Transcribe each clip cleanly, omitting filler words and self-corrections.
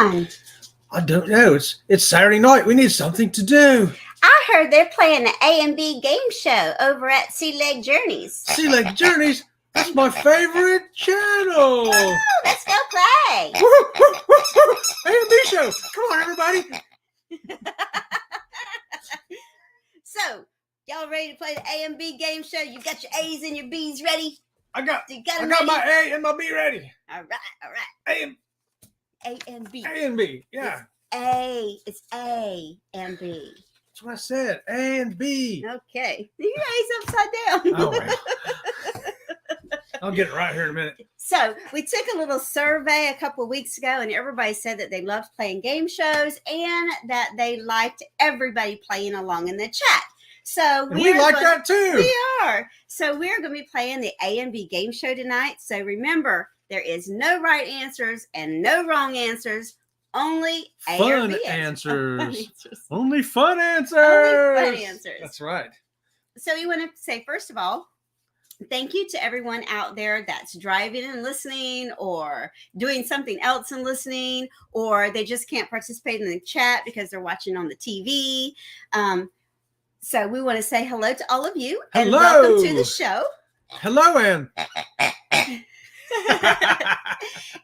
on? I don't know. It's Saturday night. We need something to do. I heard they're playing the A&B Game Show over at Sea Lake Journeys. Sea Lake Journeys? That's my favorite channel. Oh, let's go play. A&B Show. Come on, everybody. So, y'all ready to play the A&B Game Show? You got your A's and your B's ready? I got ready? my A and my B ready. All right. A and B. A and B, yeah. It's A and B. That's what I said. A and B. Okay. Your A's upside down. Oh, well. I'll get it right here in a minute. So we took a little survey a couple of weeks ago, and everybody said that they loved playing game shows and that they liked everybody playing along in the chat. So we like that too. We are. So we're going to be playing the A&B Game Show tonight. So remember, there is no right answers and no wrong answers. Only A or B answers. Fun answers. Only fun answers. Only fun answers. That's right. So we want to say, first of all, thank you to everyone out there that's driving and listening or doing something else and listening, or they just can't participate in the chat because they're watching on the TV. So we want to say hello to all of you. Hello. And welcome to the show. Hello, Ann.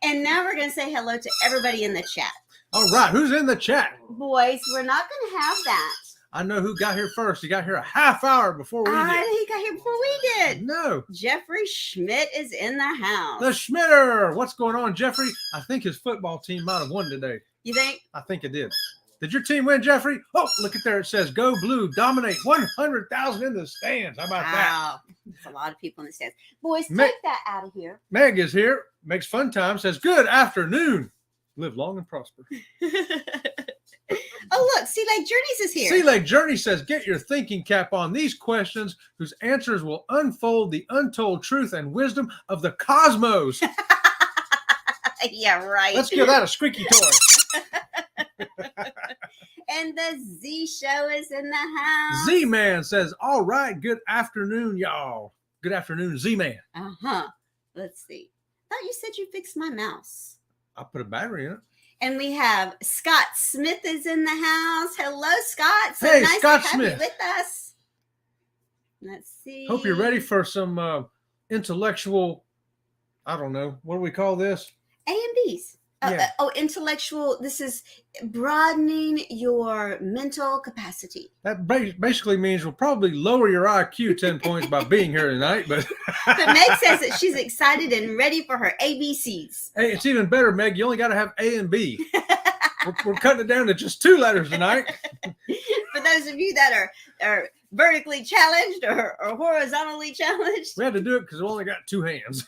And now we're going to say hello to everybody in the chat. All right. Who's in the chat? Boys, we're not going to have that. I know who got here first. He got here a half hour before we did. He got here before we did. No. Jeffrey Schmidt is in the house. The Schmitter. What's going on, Jeffrey? I think his football team might have won today. You think? I think it did. Did your team win, Jeffrey? Oh, look at there. It says, go blue, dominate, 100,000 in the stands. How about that? That's a lot of people in the stands. Boys, take that out of here. Meg is here. Makes fun time. Says, good afternoon. Live long and prosper. Oh, look. Sea Lake Journeys is here. Sea Lake Journey says, get your thinking cap on these questions whose answers will unfold the untold truth and wisdom of the cosmos. Yeah, right. Let's give that a squeaky toy. And the Z Show is in the house. Z-Man says, all right, good afternoon, y'all. Good afternoon, Z-Man. Uh-huh. Let's see. I thought you said you fixed my mouse. I put a battery in it. And we have Scott Smith is in the house. Hello, Scott. So hey, nice Scott to have Smith. you with us. Let's see. Hope you're ready for some intellectual, I don't know, what do we call this? A&Bs. Yeah. Intellectual. This is broadening your mental capacity. That basically means we'll probably lower your IQ 10 points by being here tonight. But Meg says that she's excited and ready for her ABCs. Hey, it's even better, Meg. You only got to have A and B. We're cutting it down to just 2 letters tonight. For those of you that are vertically challenged or horizontally challenged. We had to do it because we only got 2 hands.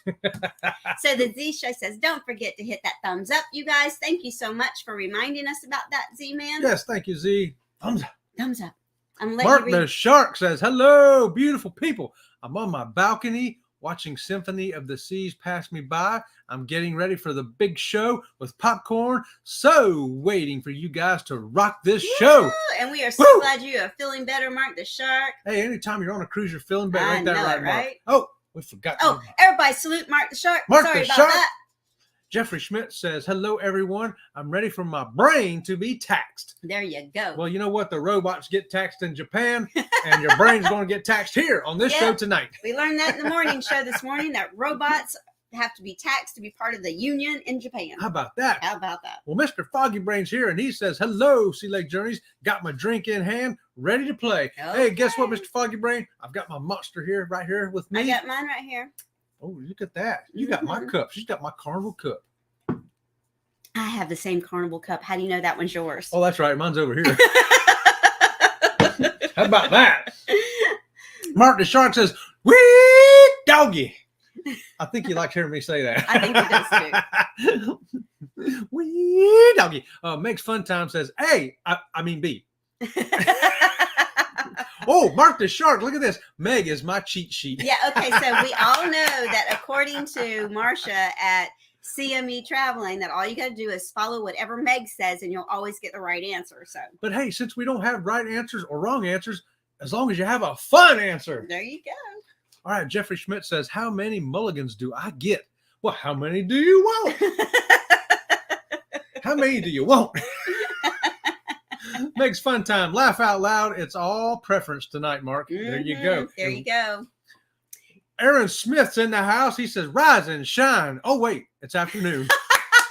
So the Z Show says, don't forget to hit that thumbs up, you guys. Thank you so much for reminding us about that, Z-Man. Yes, thank you, Z. Thumbs up. Thumbs up. Mark the Shark says, hello, beautiful people. I'm on my balcony watching Symphony of the Seas pass me by. I'm getting ready for the big show with popcorn. So waiting for you guys to rock this show. And we are so glad you are feeling better, Mark the Shark. Hey, anytime you're on a cruise, you're feeling better. Ain't that right, Mark? Right? Oh, we forgot. Oh, everybody salute Mark the Shark. Mark Sorry the about Shark. that. Jeffrey Schmidt says, hello, everyone. I'm ready for my brain to be taxed. There you go. Well, you know what? The robots get taxed in Japan, and your brain's going to get taxed here on this show tonight. We learned that in the morning show this morning, that robots have to be taxed to be part of the union in Japan. How about that? How about that? Well, Mr. Foggy Brain's here, and he says, hello, Sea Lake Journeys. Got my drink in hand, ready to play. Okay. Hey, guess what, Mr. Foggy Brain? I've got my monster here, right here with me. I got mine right here. Oh, look at that. You got my cup. She's got my Carnival cup. I have the same Carnival cup. How do you know that one's yours? Oh, that's right. Mine's over here. How about that? Mark the Shark says, wee doggy. I think you like hearing me say that. I think he does too. Wee doggy. Makes Fun Time says, A. I mean B. Oh, Mark the Shark. Look at this. Meg is my cheat sheet. Yeah, okay. So we all know that according to Marcia at CME Traveling, that all you got to do is follow whatever Meg says and you'll always get the right answer. So, but hey, since we don't have right answers or wrong answers, as long as you have a fun answer. There you go. All right. Jeffrey Schmidt says, how many mulligans do I get? Well, how many do you want? How many do you want? Makes fun time. Laugh out loud. It's all preference tonight, Mark. There you go. There you go. Aaron Smith's in the house. He says, rise and shine. Oh, wait, it's afternoon.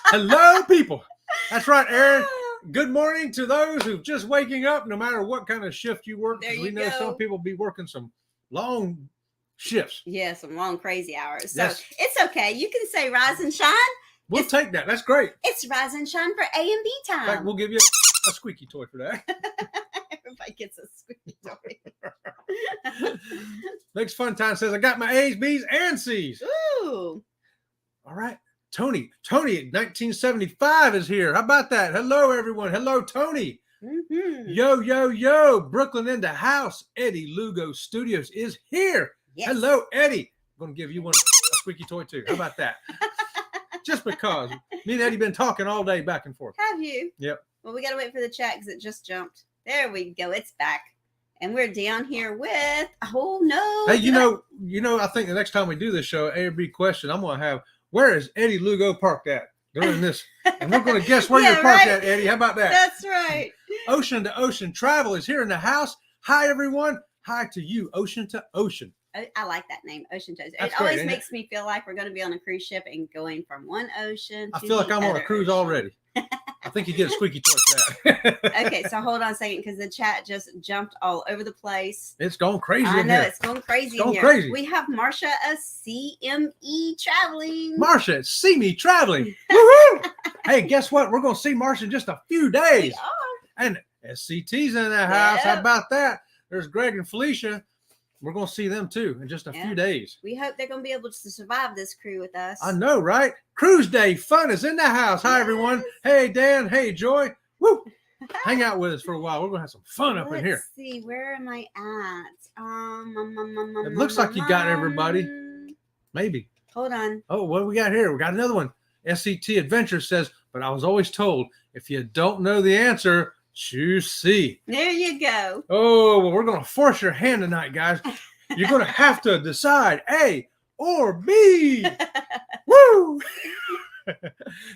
Hello, people. That's right, Aaron. Good morning to those who just waking up, no matter what kind of shift you work. There you we know go. some people be working some long shifts. Yeah, some long, crazy hours. So Yes. it's okay. You can say rise and shine. We'll take that. That's great. It's rise and shine for A&B time. In fact, we'll give you a squeaky toy for that. Everybody gets a squeaky toy. Makes fun time says, I got my A's, B's, and C's. Ooh. All right. Tony, 1975 is here. How about that? Hello, everyone. Hello, Tony. Mm-hmm. Yo, yo, yo. Brooklyn in the house. Eddie Lugo Studios is here. Yes. Hello, Eddie. I'm going to give you a squeaky toy, too. How about that? Just because. Me and Eddie been talking all day back and forth. Have you? Yep. Well, we got to wait for the chat because it just jumped. There we go. It's back. And we're down here with, oh, no. Hey, you know, I think the next time we do this show, A&B question, I'm going to have, where is Eddie Lugo parked at during this? And we're going to guess where Yeah, you're parked right. at, Eddie. How about that? That's right. Ocean to Ocean Travel is here in the house. Hi, everyone. Hi to you, Ocean to Ocean. I like that name, Ocean Toes. That's It great, always ain't it? makes me feel like we're going to be on a cruise ship and going from one ocean to I feel like the I'm on a other cruise ocean. already. I think you get a squeaky toy for that. Okay, so hold on a second because the chat just jumped all over the place. It's going crazy I in know here. it's going crazy. Going in here. crazy. We have Marsha of CME Traveling. Marsha, see me traveling. Woohoo! Hey, guess what? We're going to see Marsha in just a few We days. are. And SCT's in the house. How Yep. about that? There's Greg and Felicia. We're going to see them too in just a few days. We hope they're going to be able to survive this crew with us. I know, right? Cruise Day fun is in the house. Hi, everyone. Yes. Hey, Dan. Hey, Joy. Woo! Hang out with us for a while. We're going to have some fun up in here. Let's see, where am I at? It looks like you got everybody. Maybe. Hold on. Oh, what do we got here? We got another one. SCT Adventure says, but I was always told if you don't know the answer, choose C. There you go. Oh, well, we're going to force your hand tonight, guys. You're going to have to decide A or B. Woo!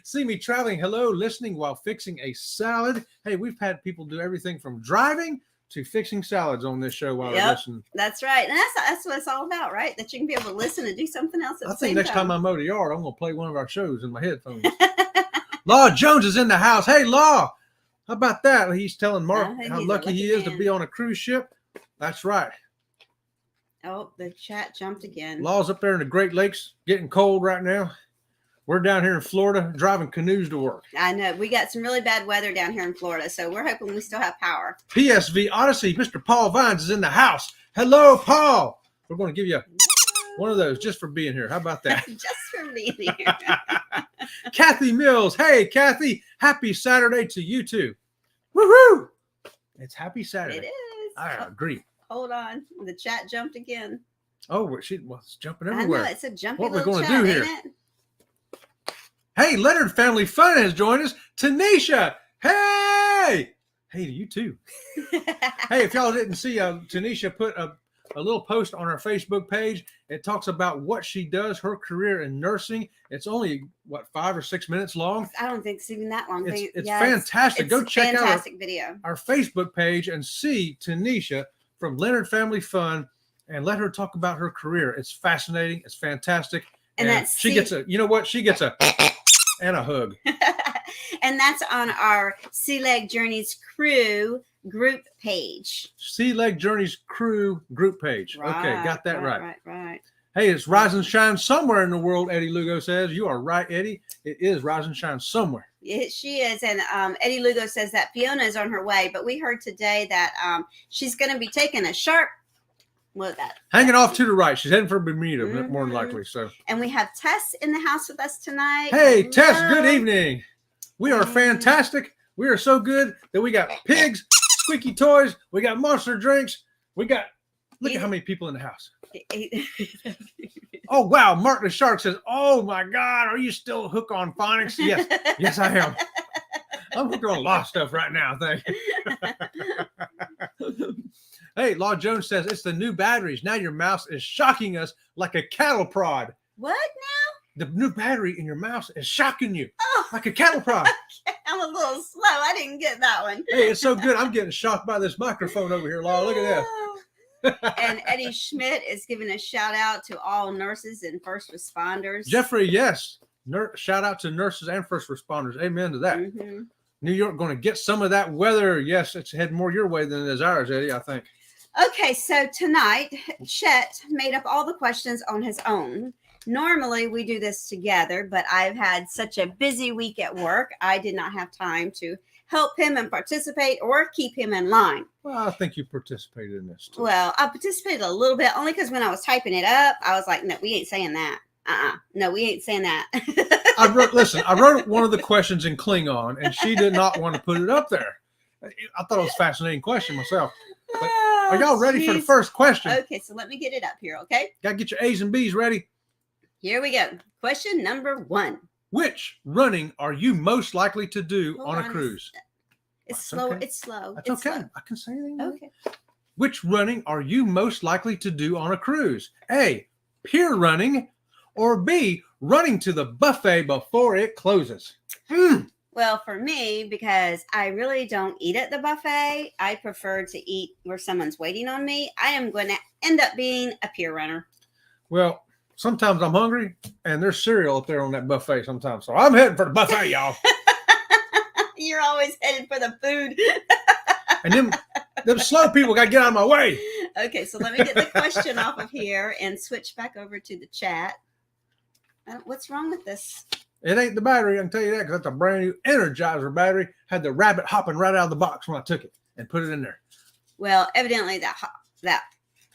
See me traveling. Hello, listening while fixing a salad. Hey, we've had people do everything from driving to fixing salads on this show while they're Yep. listening. That's right. And that's what it's all about, right? That you can be able to listen and do something else at I the think same next time time. I mow the yard, I'm going to play one of our shows in my headphones. Law Jones is in the house. Hey, Law. How about that? He's telling Mark I think how he's a lucky he lucky is to man. be on a cruise ship. That's right. Oh, the chat jumped again. Law's up there in the Great Lakes, getting cold right now. We're down here in Florida driving canoes to work. I know. We got some really bad weather down here in Florida, so we're hoping we still have power. PSV Odyssey, Mr. Paul Vines is in the house. Hello, Paul. We're going to give you one of those just for being here. How about that? Just for being here. Kathy Mills. Hey, Kathy. Happy Saturday to you too. Woohoo! It's happy Saturday. It is. I agree. Hold on. The chat jumped again. Oh, she was jumping I everywhere. know. It's a jumpy What we're little gonna chat, do here? ain't it? Hey, Leonard Family Fun has joined us. Tanisha. Hey. Hey to you too. Hey, if y'all didn't see, Tanisha put a little post on our Facebook page. It talks about what she does, her career in nursing. It's only, 5 or 6 minutes long. I don't think it's even that long. It's Yeah, fantastic. Go check out fantastic video. our Facebook page and see Tanisha from Leonard Family Fun and let her talk about her career. It's fascinating. It's fantastic. And that's she gets a, you know what? She gets a and a hug. And that's on our Sea Leg Journeys crew group page. Sea Leg Journeys crew group page. Okay, got that right. Right. Hey, it's Rise and Shine somewhere in the world, Eddie Lugo says. You are right, Eddie. It is Rise and Shine somewhere. She is. And Eddie Lugo says that Fiona is on her way. But we heard today that she's going to be taking a sharp, Hanging off to the right. She's heading for Bermuda, Mhm. more than likely. So, And we have Tess in the house with us tonight. hey, Tess, good Hello. evening. We are fantastic. We are so good that we got pigs, squeaky toys. We got monster drinks. Look at how many people in the house. Oh, wow. Mark the Shark says, oh, my God. Are you still hooked on phonics? Yes. Yes, I am. I'm hooked on a lot of stuff right now. Thank you. Hey, Law Jones says, it's the new batteries. Now your mouse is shocking us like a cattle prod. What the new battery in your mouse is shocking you Oh, like a cattle prod. I'm a little slow. I didn't get that one. Hey, it's so good. I'm getting shocked by this microphone over here, Laura. Look at this. And Eddie Schmidt is giving a shout out to all nurses and first responders. Jeffrey, yes. Shout out to nurses and first responders. Amen to that. Mm-hmm. New York going to get some of that weather. Yes, it's heading more your way than it is ours, Eddie, I think. Okay, so tonight, Chet made up all the questions on his own. Normally, we do this together, but I've had such a busy week at work, I did not have time to help him and participate or keep him in line. Well, I think you participated in this, too. Well, I participated a little bit, only because when I was typing it up, I was like, no, we ain't saying that. No, we ain't saying that. I wrote one of the questions in Klingon, and she did not want to put it up there. I thought it was a fascinating question myself. But are y'all ready for the first question? Okay, so let me get it up here, okay? Got to get your A's and B's ready. Here we go. Question number 1. Which running are you most likely to do Hold on a cruise? It's That's slow. okay. It's slow. That's it's okay. slow. I can say anything. Okay. Which running are you most likely to do on a cruise? A, pier running, or B, running to the buffet before it closes? Well, for me, because I really don't eat at the buffet, I prefer to eat where someone's waiting on me. I am going to end up being a pier runner. Well, sometimes I'm hungry, and there's cereal up there on that buffet sometimes. So I'm heading for the buffet, y'all. You're always headed for the food. And them slow people got to get out of my way. Okay, so let me get the question off of here and switch back over to the chat. What's wrong with this? It ain't the battery, I can tell you that, because that's a brand new Energizer battery. Had the rabbit hopping right out of the box when I took it and put it in there. Well, evidently that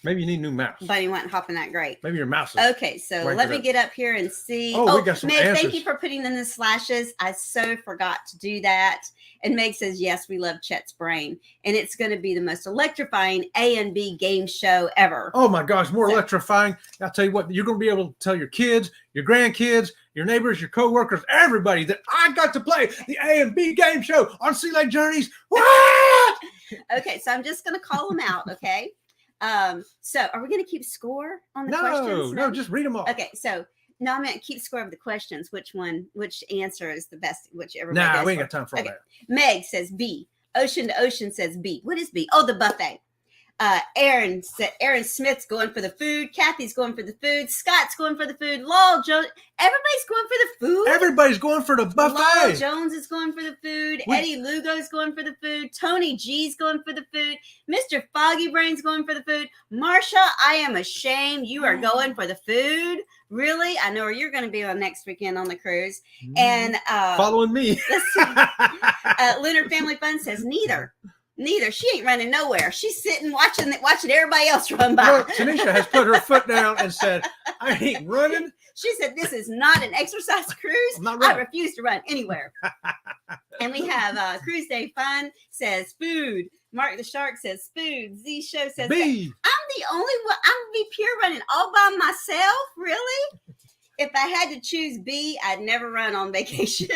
Maybe you need a new mouse. bunny wasn't hopping that great. Maybe your mouse is. Okay, so Right let there. me get up here and see. Oh, we got some Meg, answers. thank you for putting in the slashes. I so forgot to do that. And Meg says, yes, we love Chet's brain. And it's going to be the most electrifying A&B game show ever. Oh my gosh, more So- electrifying. I'll tell you what, you're going to be able to tell your kids, your grandkids, your neighbors, your coworkers, everybody that I got to play the A&B Game Show on Sea Lake Journeys. What? Okay, so I'm just going to call them out, okay? So are we going to keep score on the questions? No, just read them all. Okay, so no, I meant keep score of the questions. Which answer is the best? Whichever. Nah, we ain't got time for all Okay. that. Meg says B. Ocean to Ocean says B. What is B? Oh, the buffet. Aaron Smith's going for the food. Kathy's going for the food. Scott's going for the food. Lowell Jones. Everybody's going for the food. Everybody's going for the Lowell buffet. Jones is going for the food. We- Eddie Lugo's going for the food. Tony G's going for the food. Mr. Foggy Brain's going for the food. Marsha, I am ashamed you are going for the food. Really? I know where you're going to be on next weekend on the cruise. And Following me. let's see. Leonard Family Fun says neither. She ain't running nowhere. She's sitting watching everybody else run by. Look, Tanisha has put her foot down and said, I ain't running. She said, this is not an exercise cruise. I'm not I running. refuse to run anywhere. And we have Cruise Day Fun says food. Mark the Shark says food. Z Show says B. I'm the only one. I'm going to be pure running all by myself. Really? If I had to choose B, I'd never run on vacation.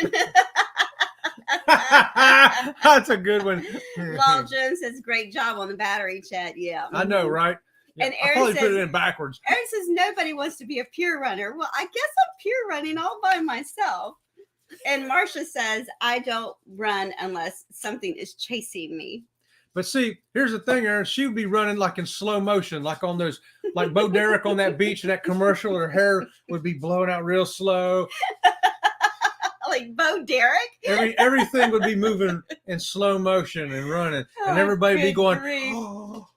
That's a good one. Lowell Jones says, great job on the battery chat. Yeah. I know, right? Yeah, And I Aaron probably put says- it in backwards. Eric says nobody wants to be a pure runner. Well, I guess I'm pure running all by myself. And Marcia says, I don't run unless something is chasing me. But see, here's the thing, Aaron. She would be running like in slow motion, like on those, like Bo Derek on that beach in that commercial. Her hair would be blowing out real slow. Like Bo Derek. Everything would be moving in slow motion and running, and Oh, everybody would be good going, grief. oh,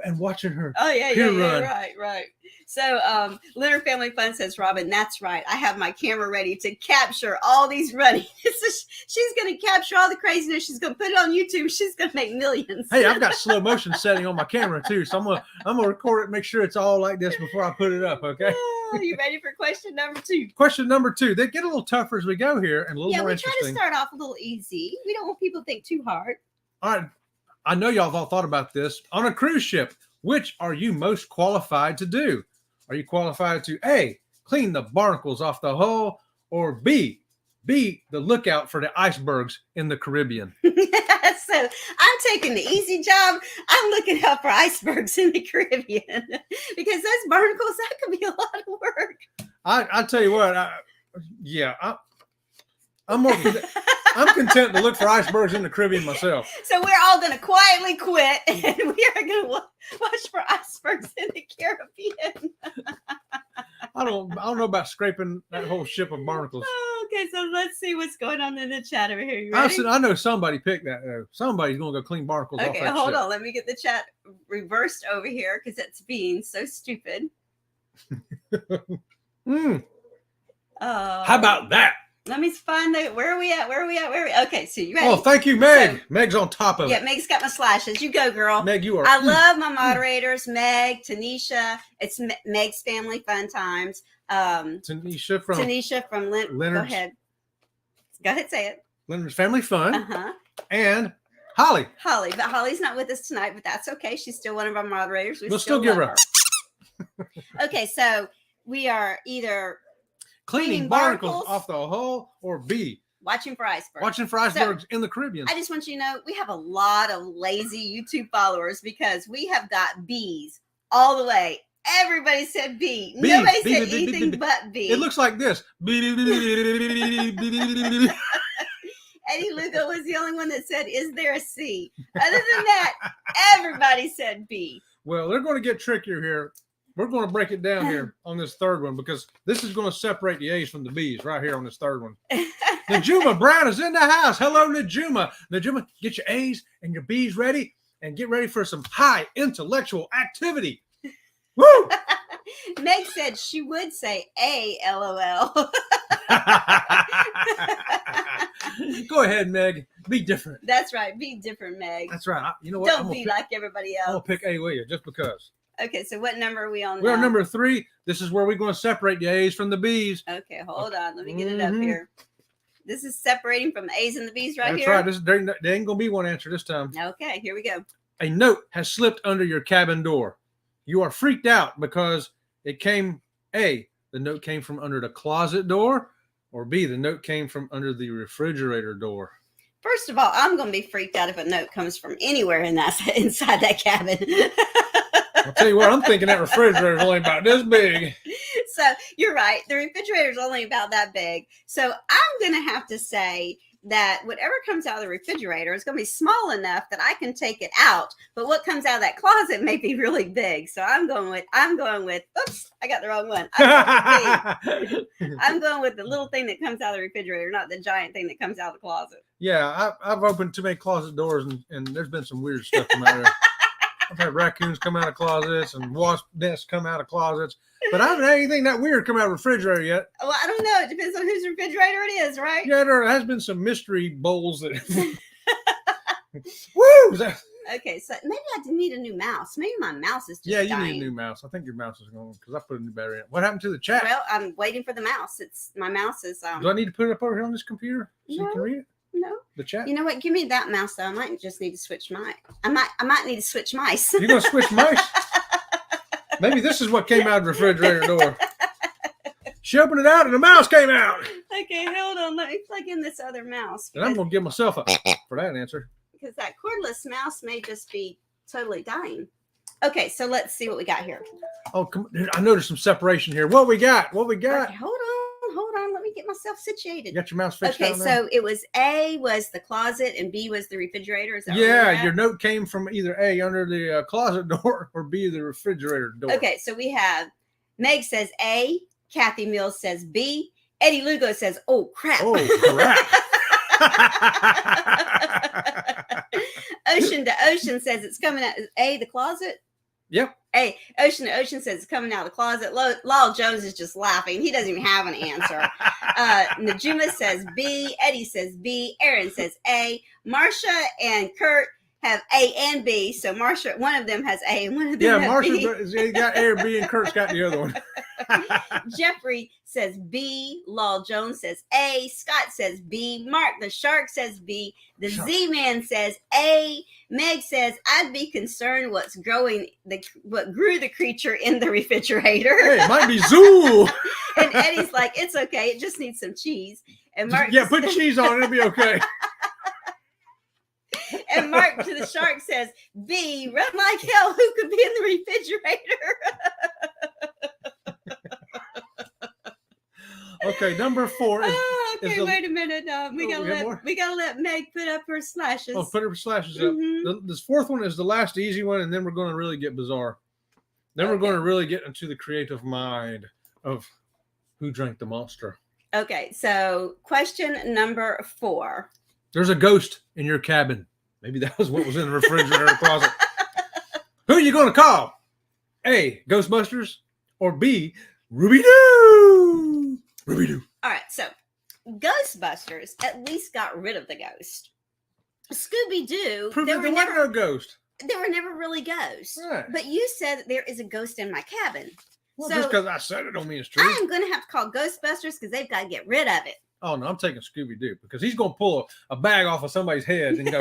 and watching her. Oh, yeah, Pure yeah, run. right. So Leonard Family Fun says, Robin, that's right. I have my camera ready to capture all these running. So she's going to capture all the craziness. She's going to put it on YouTube. She's going to make millions. Hey, I've got slow motion setting on my camera too, so I'm gonna record it, make sure it's all like this before I put it up. Okay. Are you ready for question number 2? Question number 2. They get a little tougher as we go here, and a little Yeah, more we try to interesting. start off a little easy. We don't want people to think too hard. All right. I know y'all have all thought about this. On a cruise ship, which are you most qualified to do? Are you qualified to A, clean the barnacles off the hull, or B, be the lookout for the icebergs in the Caribbean? So I'm taking the easy job. I'm looking out for icebergs in the Caribbean because those barnacles, that could be a lot of work. I tell you what, I'm more. I'm content to look for icebergs in the Caribbean myself. So we're all going to quietly quit, and we are going to watch for icebergs in the Caribbean. I don't know about scraping that whole ship of barnacles. Oh, okay, so let's see what's going on in the chat over here. You ready? I know somebody picked that though. Somebody's going to go clean barnacles off that ship. Okay, hold on. Let me get the chat reversed over here because it's being so stupid. How about that? Let me find where are we at? Okay, so you ready? Oh, thank you, Meg. So, Meg's on top of it. Yeah, Meg's got my slashes. You go, girl. Meg, you are. I love my moderators, Meg, Tanisha. It's Meg's Family Fun Times. Tanisha from Leonard's. Go ahead, say it. Leonard's Family Fun. Uh-huh. And Holly. But Holly's not with us tonight, but that's okay. She's still one of our moderators. We'll still give her. Okay, so we are either cleaning barnacles off the hull, or B, watching for icebergs. Watching for icebergs in the Caribbean. I just want you to know we have a lot of lazy YouTube followers because we have got B's all the way. Everybody said B. Nobody said anything but B. It looks like this. Eddie Lugo was the only one that said, "Is there a C?" Other than that, everybody said B. Well, they're going to get trickier here. We're going to break it down here on this third one because this is going to separate the A's from the B's right here on this third one. Najuma Brown is in the house. Hello, Najuma. Najuma, get your A's and your B's ready and get ready for some high intellectual activity. Woo! Meg said she would say A, LOL. Go ahead, Meg. Be different. That's right. Be different, Meg. That's right. You know what? Don't be like everybody else. I'm going to pick A with you just because. Okay, so what number are we on now? We're on number 3. This is where we're going to separate the A's from the B's. Okay, hold on. Let me get it up here. This is separating from the A's and the B's right here? That's right. There ain't going to be one answer this time. Okay, here we go. A note has slipped under your cabin door. You are freaked out because it came, A, the note came from under the closet door, or B, the note came from under the refrigerator door. First of all, I'm going to be freaked out if a note comes from anywhere inside that cabin. I'll tell you what, I'm thinking that refrigerator is only about this big. So you're right. The refrigerator is only about that big. So I'm going to have to say that whatever comes out of the refrigerator is going to be small enough that I can take it out. But what comes out of that closet may be really big. So I'm going with, oops, I got the wrong one. I'm going with the little thing that comes out of the refrigerator, not the giant thing that comes out of the closet. Yeah, I've opened too many closet doors and there's been some weird stuff come out of there. I've had raccoons come out of closets and wasp nests come out of closets, but I haven't had anything that weird come out of the refrigerator yet. Well, I don't know. It depends on whose refrigerator it is, right? Yeah, there has been some mystery bowls that. Woo! Okay, so maybe I need a new mouse. Maybe my mouse is just dying. Need a new mouse. I think your mouse is going because I put a new battery in. What happened to the chat? Well, I'm waiting for the mouse. My mouse is. Do I need to put it up over here on this computer so no, you can read it? No. The chat. You know what? Give me that mouse though. I might just need to switch I might need to switch mice. You're gonna switch mice? Maybe this is what came out of the refrigerator door. She opened it out and the mouse came out. Okay, hold on. Let me plug in this other mouse. And I'm gonna give myself a for that answer. Because that cordless mouse may just be totally dying. Okay, so let's see what we got here. Oh, I noticed some separation here. What we got? Okay, hold on. Let me get myself situated. You got your mouse fixed Okay, down there? so it was A was the closet and B was the refrigerator. Is that yeah, your note came from either A, under the closet door, or B, the refrigerator door. Okay, so we have Meg says A, Kathy Mills says B, Eddie Lugo says, oh, crap. Oh, crap. Ocean to Ocean says it's coming out. A, the closet? Yep. Hey, Ocean to Ocean says it's coming out of the closet. Lowell Jones is just laughing. He doesn't even have an answer. Najuma says B. Eddie says B. Aaron says A. Marsha and Kurt have A and B. So Marsha, one of them has A and one of them has Marsha B. got A or B and Kurt's got the other one. Jeffrey says B. Lowell Jones says A. Scott says B. Mark the Shark says B. The Z-Man says A. Meg says I'd be concerned what grew the creature in the refrigerator. Hey, it might be Zool. And Eddie's like, it's okay. It just needs some cheese. And Mark, put cheese on it. It'll be okay. And Mark to the Shark says B. Run like hell. Who could be in the refrigerator? Okay, number 4 is. Okay, the- wait a minute. We Oh, gotta let Meg put up her slashes. Oh, put her slashes Mhm. up. This 4th one is the last easy one, and then we're going to really get bizarre. Then we're Okay. going to really get into the creative mind of who drank the monster. Okay, so question number 4. There's a ghost in your cabin. Maybe that was what was in the refrigerator closet. Who are you going to call? A, Ghostbusters, or B, Ruby-Doo? Ruby-Doo. All right, so Ghostbusters at least got rid of the ghost. Scooby-Doo, Prove there that were there never was no ghost. really ghosts. Right. But you said that there is a ghost in my cabin. Well, so just because I said it don't mean it's true. I'm going to have to call Ghostbusters because they've got to get rid of it. Oh, no, I'm taking Scooby-Doo because he's going to pull a bag off of somebody's head and go,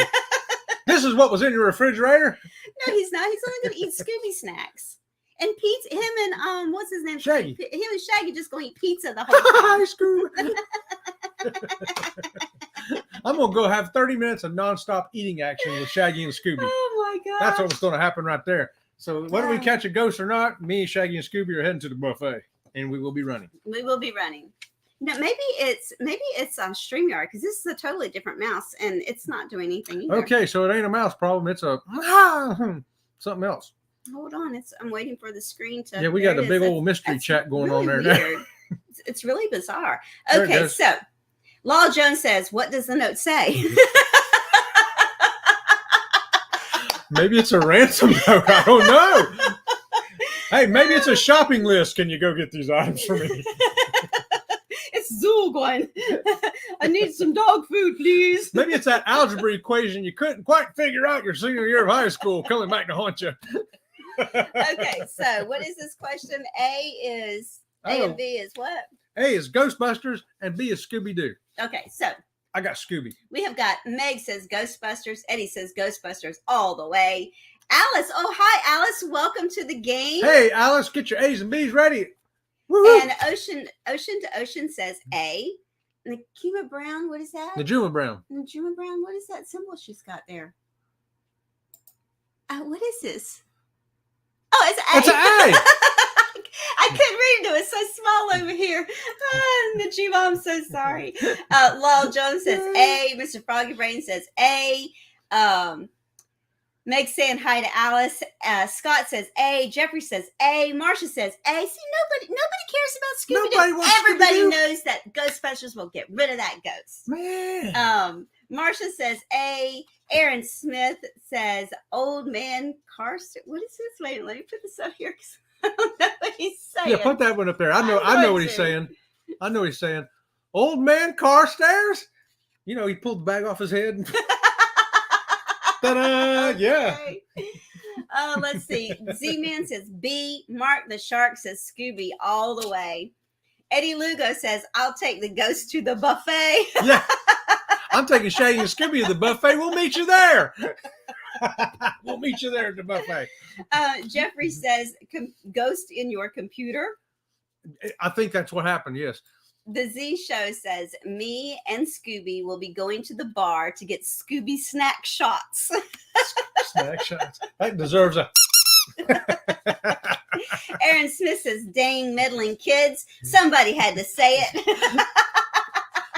this is what was in your refrigerator? No, he's not. He's only going to eat Scooby snacks. And Pete's, him and, what's his name? Shaggy. Him and Shaggy just going to eat pizza the whole time. Hi, Scooby. I'm going to go have 30 minutes of nonstop eating action with Shaggy and Scooby. Oh, my God. That's what's going to happen right there. So whether we catch a ghost or not, me, Shaggy, and Scooby are heading to the buffet, and we will be running. We will be running. No, maybe it's on StreamYard because this is a totally different mouse and it's not doing anything either. Okay, so it ain't a mouse problem. It's a something else. Hold on, I'm waiting for the screen to. Yeah, we there got a it big is. old mystery That's chat going really on there. weird. It's really bizarre. There it Okay, is. so Law Jones says, "What does the note say?" Maybe it's a ransom note. I don't know. Hey, maybe it's a shopping list. Can you go get these items for me? It's Zool going. I need some dog food, please. Maybe it's that algebra equation you couldn't quite figure out your senior year of high school coming back to haunt you. Okay, so what is this question? A and B is what? A is Ghostbusters and B is Scooby-Doo. Okay, so I got Scooby. we have got Meg says Ghostbusters. Eddie says Ghostbusters all the way. Alice, oh hi Alice, welcome to the game. Hey, Alice, get your A's and B's ready. Woo-hoo. And Ocean to Ocean says A. Nakima Brown, what is that? Najuma Brown. Najuma Brown, what is that symbol she's got there? What is this? Oh, it's A. It's an A. I couldn't read it. It was so small over here. Najima, I'm so sorry. Lal Jones says A. Mr. Froggy Brain says A. Meg saying hi to Alice. Scott says A. Jeffrey says A. Marsha says A. See, nobody cares about Scooby-Doo. Nobody wants Everybody Scooby-Doo. knows that Ghostbusters will get rid of that ghost. Man. Marsha says A. Aaron Smith says Old Man Karsten. What is this? Wait, let me put this up here because I don't know what he's saying. Yeah, put that one up there. I know what he's saying. I know what he's saying. Old man Carstairs? You know, he pulled the bag off his head. Ta-da! Yeah. Okay. Let's see. Z-Man says B. Mark the Shark says Scooby all the way. Eddie Lugo says, I'll take the ghost to the buffet. Yeah. I'm taking Shaggy and Scooby to the buffet. We'll meet you there. We'll meet you there at the buffet. Jeffrey says, ghost in your computer. I think that's what happened, yes. The Z Show says, me and Scooby will be going to the bar to get Scooby snack shots. Snack shots. That deserves a... Aaron Smith says, dang meddling kids. Somebody had to say it.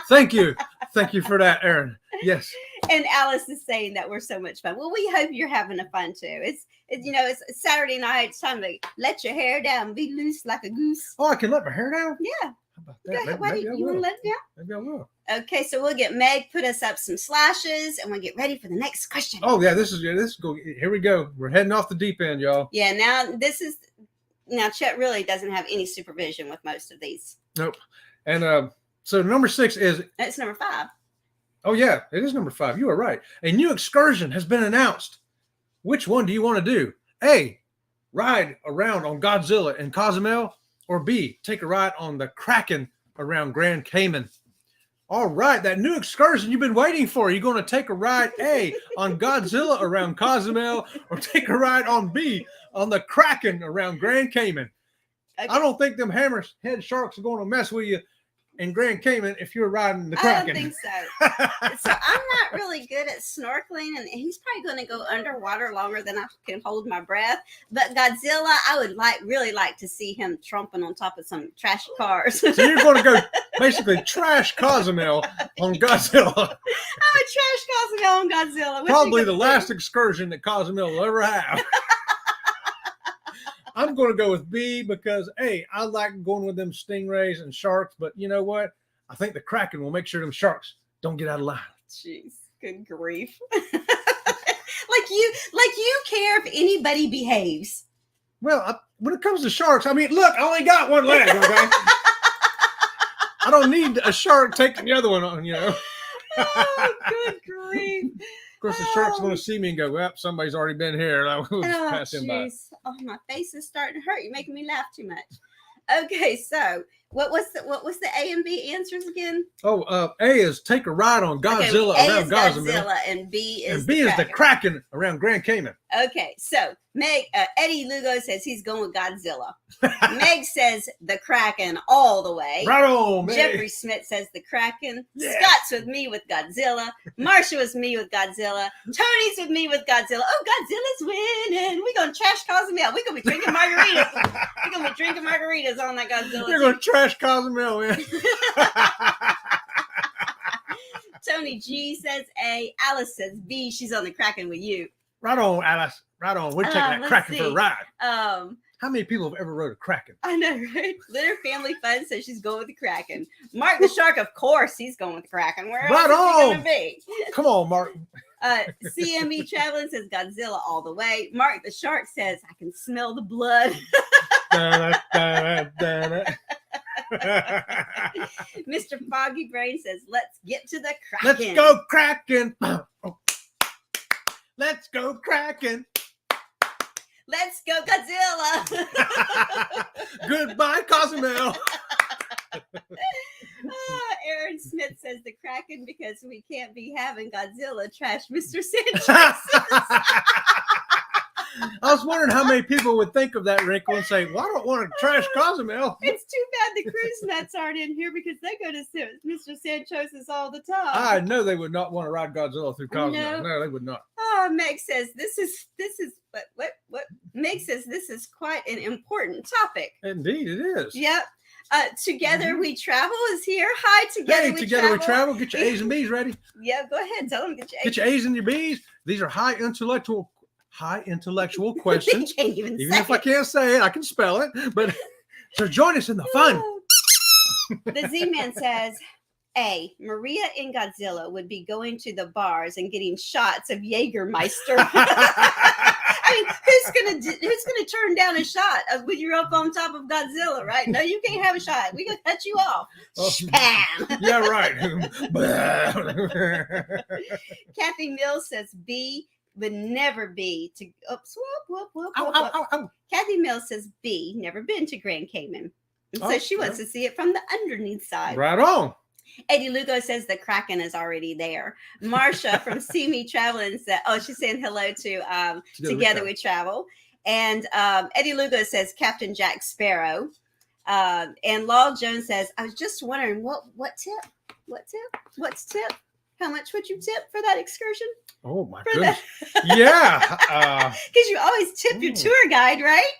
Thank you. Thank you for that, Aaron. Yes. And Alice is saying that we're so much fun. Well, we hope you're having a fun too. It's Saturday night. It's time to let your hair down, be loose like a goose. Oh, I can let my hair down? Yeah. How about Go that? ahead. Why do you want to let it down? Maybe I will. Okay, so we'll get Meg put us up some slashes, and we'll get ready for the next question. Oh yeah, this is go. Here we go. We're heading off the deep end, y'all. Yeah. Now Chet really doesn't have any supervision with most of these. Nope. And so number 6 is. That's number 5. Oh yeah, it is number 5. You are right. A new excursion has been announced. Which one do you want to do? A, ride around on Godzilla and Cozumel, or B, take a ride on the Kraken around Grand Cayman. All right, that new excursion you've been waiting for. You're going to take a ride A on Godzilla around Cozumel, or take a ride on B on the Kraken around Grand Cayman. Okay. I don't think them hammerhead sharks are going to mess with you in Grand Cayman if you're riding the I Kraken. don't think so. So I'm not really good at snorkeling, and he's probably going to go underwater longer than I can hold my breath. But Godzilla, I would really like to see him tromping on top of some trash cars. So you're going to go basically trash Cozumel on Godzilla. I would trash Cozumel on Godzilla. What you Probably the gonna last do? excursion that Cozumel will ever have. I'm going to go with B because, hey, I like going with them stingrays and sharks, but you know what? I think the Kraken will make sure them sharks don't get out of line. Jeez, good grief. like you care if anybody behaves. Well, when it comes to sharks, I mean, look, I only got one leg, okay? I don't need a shark taking the other one on, you know. Oh, good grief. Of course, the shark's going to see me and go, well, somebody's already been here. And I will just pass him by. Oh, my face is starting to hurt. You're making me laugh too much. Okay, so what was the A and B answers again? Oh, A is take a ride on Godzilla Okay, A around is Cozumel. Godzilla and B is the Kraken around Grand Cayman. Okay, so Eddie Lugo says he's going with Godzilla. Meg says the Kraken all the way. Right on, man. Jeffrey Smith says the Kraken. Yeah. Scott's with me with Godzilla. Marsha was me with Godzilla. Tony's with me with Godzilla. Oh, Godzilla's winning. We're going to trash Cozumel. We're going to be drinking margaritas. We're going to be drinking margaritas on that Godzilla. We're going to trash Cozumel, man. Tony G says A. Alice says B. She's on the Kraken with you. Right on, Alice. Right on. We're taking that let's Kraken for a see. ride. How many people have ever rode a Kraken? I know, right? Litter Family Fun says she's going with the Kraken. Mark the Shark, of course, he's going with the Kraken. Where else is he going to be? Come on, Mark. CME Traveling says Godzilla all the way. Mark the Shark says, I can smell the blood. Mr. Foggy Brain says, let's get to the Kraken. Let's go Kraken. Let's go Kraken. Let's go Godzilla. Goodbye, Cozumel. Aaron Smith says the Kraken because we can't be having Godzilla trash Mr. Sanchez. I was wondering how many people would think of that wrinkle and say, well, I don't want to trash Cozumel. It's too bad the cruise nuts aren't in here because they go to Mr. Sanchez's all the time. I know they would not want to ride Godzilla through Cozumel. No, they would not. Oh, Meg says this is what Meg says this is quite an important topic. Indeed, it is. Yep. Together we travel is here. Hi, together we travel. Get your A's and B's ready. Yeah, go ahead. Tell them get your A's and your B's. These are high intellectual questions. Even if I can't say it, I can spell it. But so join us in the fun. The Z-Man says, A, Maria and Godzilla would be going to the bars and getting shots of Jägermeister. I mean, who's gonna turn down a shot when you're up on top of Godzilla, right? No, you can't have a shot. We're gonna cut you off. Spam. Yeah, right. Kathy Mills says B would never be to Kathy Mills says B, never been to Grand Cayman. And so she wants to see it from the underneath side. Right on. Eddie Lugo says the Kraken is already there. Marsha from See Me Traveling said, she's saying hello to Together We Travel. And Eddie Lugo says Captain Jack Sparrow. And Law Jones says, I was just wondering what tip? What's tip? How much would you tip for that excursion? Oh my goodness. Yeah. Because you always tip your tour guide, right?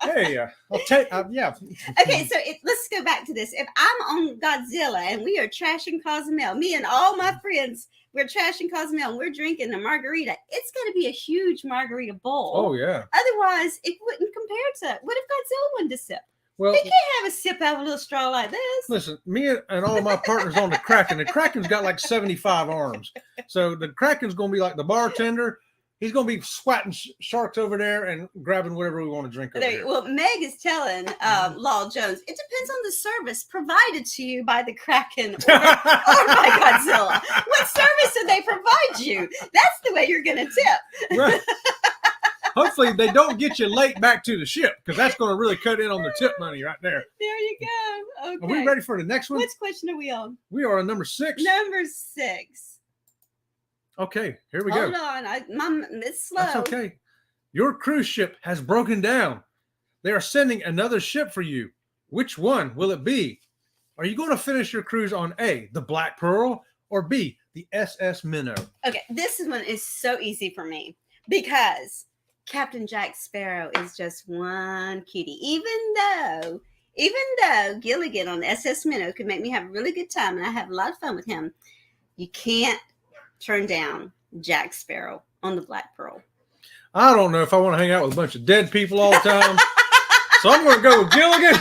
Hey, I'll take, yeah. Okay, so let's go back to this. If I'm on Godzilla and we are trashing Cozumel, me and all my friends, we're trashing Cozumel and we're drinking a margarita, it's going to be a huge margarita bowl. Oh, yeah. Otherwise, it wouldn't compare to, what if Godzilla wanted to sip? Well, he can't have a sip out of a little straw like this. Listen, me and all my partners on the Kraken's got like 75 arms. So the Kraken's going to be like the bartender. He's going to be swatting sharks over there and grabbing whatever we want to drink over there. Well, Meg is telling Law Jones, it depends on the service provided to you by the Kraken or by Godzilla. What service do they provide you? That's the way you're going to tip. Right. Hopefully they don't get you late back to the ship because that's going to really cut in on the tip money right there. There you go. Okay. Are we ready for the next one? Which question are we on? We are on number 6. Number 6. Okay, here we go. Hold on. It's slow. That's okay. Your cruise ship has broken down. They are sending another ship for you. Which one will it be? Are you going to finish your cruise on A, the Black Pearl, or B, the SS Minnow? Okay, this one is so easy for me because Captain Jack Sparrow is just one cutie. Even though Gilligan on the SS Minnow could make me have a really good time and I have a lot of fun with him, you can't turn down Jack Sparrow on the Black Pearl. I don't know if I want to hang out with a bunch of dead people all the time. So I'm going to go with Gilligan.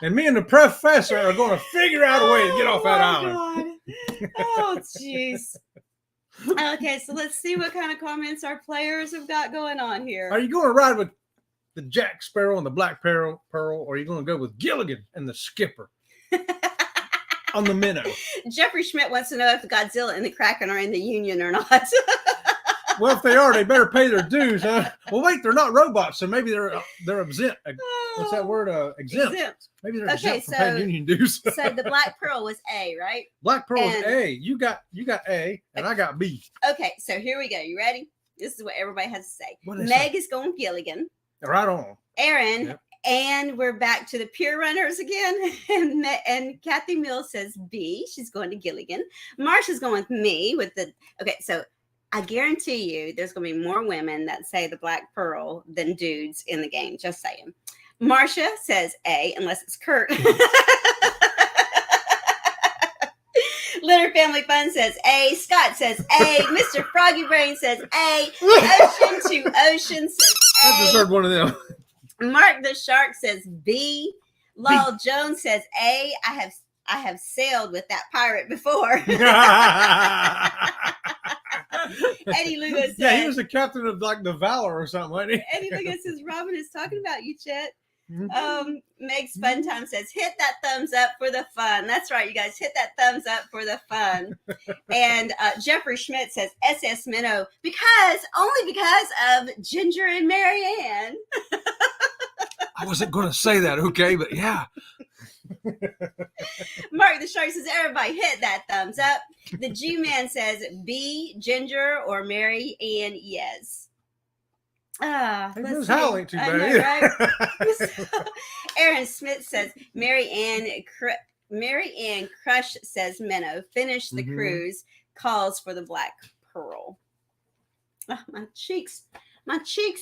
And me and the professor are going to figure out a way to get off that island. God. Oh, jeez. Okay, so let's see what kind of comments our players have got going on here. Are you going to ride with the Jack Sparrow and the Black Pearl, or are you going to go with Gilligan and the skipper on the Minnow? Jeffrey Schmidt wants to know if Godzilla and the Kraken are in the Union or not. Well, if they are, they better pay their dues, huh? Well, wait, they're not robots, so maybe they're exempt. What's that word? Exempt. Maybe they're exempt from paying union dues. So the Black Pearl was A, right? Black Pearl was A. You got A, and I got B. Okay, so here we go. You ready? This is what everybody has to say. Meg is going Gilligan. Right on. Aaron. Yep. And we're back to the Pier Runners again. And Kathy Mills says B. She's going to Gilligan. Marsha's going with me with the. Okay, so I guarantee you there's going to be more women that say the Black Pearl than dudes in the game. Just saying. Marsha says A, unless it's Kurt. Leonard Family Fun says A. Scott says A. Mr. Froggy Brain says A. Ocean to Ocean says A. I deserved one of them. Mark the Shark says B. Lowell Jones says A. I have sailed with that pirate before. Eddie Lugo says, yeah, he was the captain of like the Valor or something, wasn't he? Eddie Lugo says, Robin is talking about you, Chet. Meg's Fun Time says, hit that thumbs up for the fun. That's right, you guys, hit that thumbs up for the fun. And Jeffrey Schmidt says SS Minnow only because of Ginger and Marianne. I wasn't going to say that, okay, but yeah. Mark the Shark says, everybody hit that thumbs up. The G-Man says B, Ginger or Mary Ann Yes. This howl ain't too bad. Right? Aaron Smith says Mary Ann Crush says Minnow. Finish the cruise. Calls for the Black Pearl. Oh, my cheeks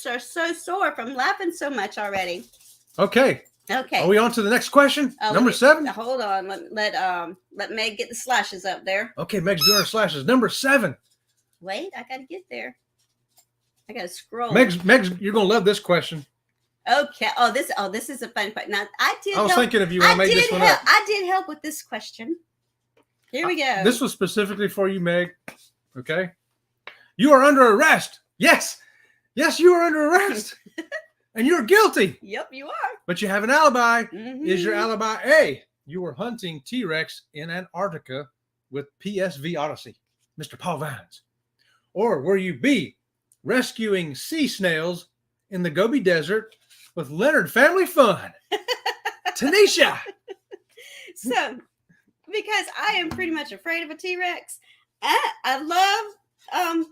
are so sore from laughing so much already. Okay. Are we on to the next question? Number 7? Hold on. Let Meg get the slashes up there. Okay, Meg's doing her slashes. Number 7. Wait, I gotta get there. I gotta scroll. Meg's, you're gonna love this question. Okay. This is a fun question. Now, I was thinking of you when I made this one up. I did help with this question. Here we go. This was specifically for you, Meg. Okay. You are under arrest. Yes, you are under arrest, and you're guilty. Yep, you are. But you have an alibi. Is your alibi A? You were hunting T-Rex in Antarctica with PSV Odyssey, Mr. Paul Vines, or were you B? Rescuing sea snails in the Gobi Desert with Leonard Family Fun. Tanisha. So, because I am pretty much afraid of a T-Rex, I love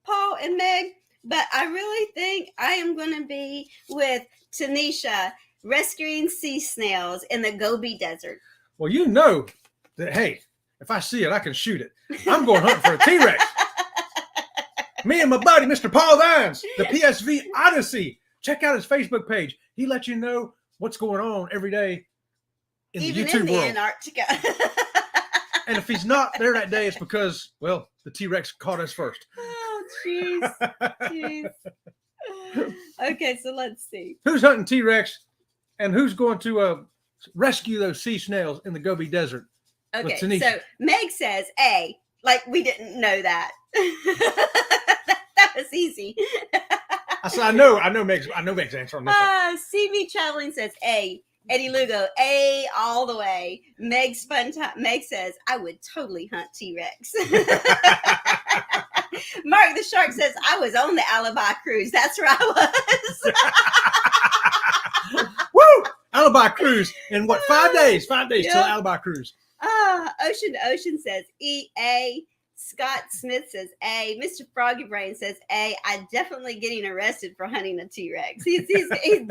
Paul and Meg, but I really think I am going to be with Tanisha, rescuing sea snails in the Gobi Desert. Well, you know that, hey, if I see it, I can shoot it. I'm going hunting for a T-Rex. Me and my buddy, Mr. Paul Vines, the PSV Odyssey. Check out his Facebook page. He lets you know what's going on every day in the YouTube world. Antarctica. And if he's not there that day, it's because, well, the T-Rex caught us first. Oh, jeez. Okay, so let's see. Who's hunting T-Rex and who's going to rescue those sea snails in the Gobi Desert? Okay, so Meg says A. Like, we didn't know that. That was easy. I know Meg's answer on this one. CV Traveling says A. Eddie Lugo, A all the way. Meg's Fun Time. Meg says, I would totally hunt T-Rex. Mark the Shark says, I was on the Alibi cruise. That's where I was. Woo! Alibi cruise in what, 5 days? 5 days till Alibi cruise. Ocean to Ocean says EA. Scott Smith says A. Mr. Froggy Brain says A. I'm definitely getting arrested for hunting a T-Rex. He's going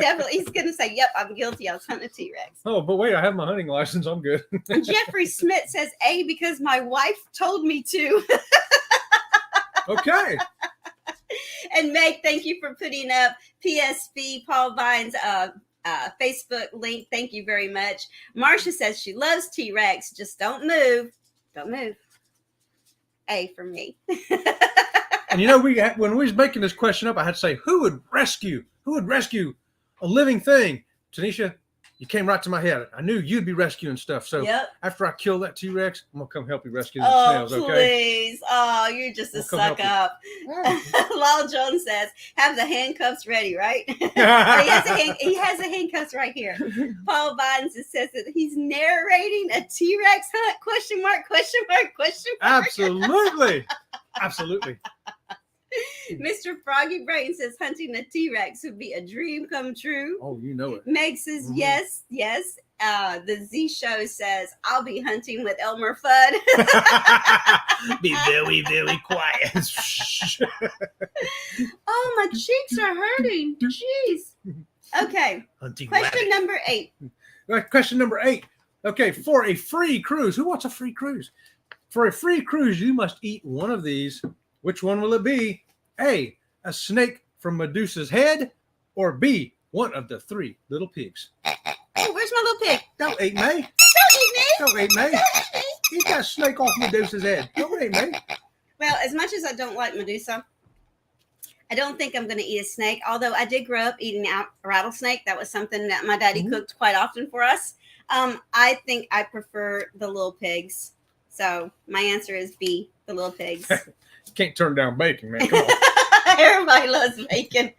to say, yep, I'm guilty. I was hunting a T-Rex. Oh, but wait, I have my hunting license. I'm good. Jeffrey Smith says A because my wife told me to. Okay. And Meg, thank you for putting up PSB Paul Vine's Facebook link. Thank you very much. Marcia says she loves T-Rex. Just don't move. Don't move. A for me. And when we was making this question up, I had to say, who would rescue a living thing? Tanisha, you came right to my head. I knew you'd be rescuing stuff. So after I kill that T-Rex, I'm going to come help you rescue the snails, okay? Please. Oh, you're just a suck up. Lal Jones says, have the handcuffs ready, right? He has the handcuffs right here. Paul Biden says that he's narrating a T-Rex hunt? Question mark, question mark, question mark. Absolutely. Absolutely. Mr. Froggy Brain says hunting a T-Rex would be a dream come true. Oh, you know it. Meg says yes. The Z Show says I'll be hunting with Elmer Fudd. Be very, very quiet. Oh, my cheeks are hurting. Jeez. Okay. Question number 8. Question number 8. Okay, for a free cruise. Who wants a free cruise? For a free cruise, you must eat one of these. Which one will it be? A snake from Medusa's head, or B, one of the 3 little pigs? Oh, where's my little pig? Don't eat me. Don't eat me. Don't eat me. He's got a snake off Medusa's head. Don't eat me. Well, as much as I don't like Medusa, I don't think I'm going to eat a snake. Although I did grow up eating a rattlesnake. That was something that my daddy cooked quite often for us. I think I prefer the little pigs. So my answer is B, the little pigs. Can't turn down bacon, man. Come on. Everybody loves bacon.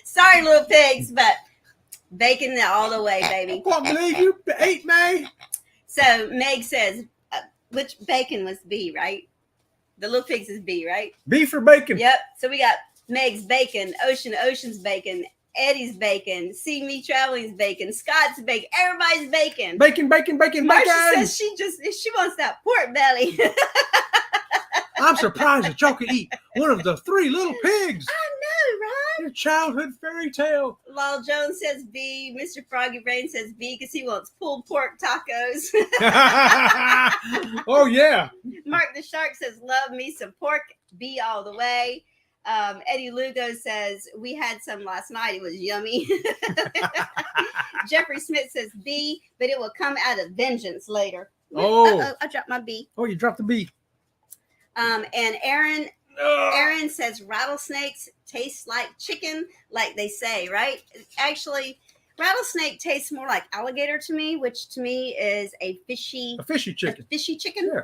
Sorry, little pigs, but bacon all the way, baby. I can't believe you ate me. So Meg says, which bacon was B, right? The little pigs is B, right? B for bacon. Yep. So we got Meg's bacon, Ocean's bacon, Eddie's bacon, See Me Traveling's bacon, Scott's bacon, everybody's bacon. Bacon. Marcia says she wants that pork belly. I'm surprised that y'all could eat one of the 3 little pigs. I know, right? Your childhood fairy tale. Lal Jones says B. Mr. Froggy Brain says B because he wants pulled pork tacos. Oh, yeah. Mark the Shark says, love me some pork. B all the way. Eddie Lugo says, we had some last night. It was yummy. Jeffrey Smith says B, but it will come out of vengeance later. Oh. I dropped my B. Oh, you dropped the B. And Aaron says rattlesnakes taste like chicken, like they say, right? Actually, rattlesnake tastes more like alligator to me, which to me is a fishy chicken. Yeah.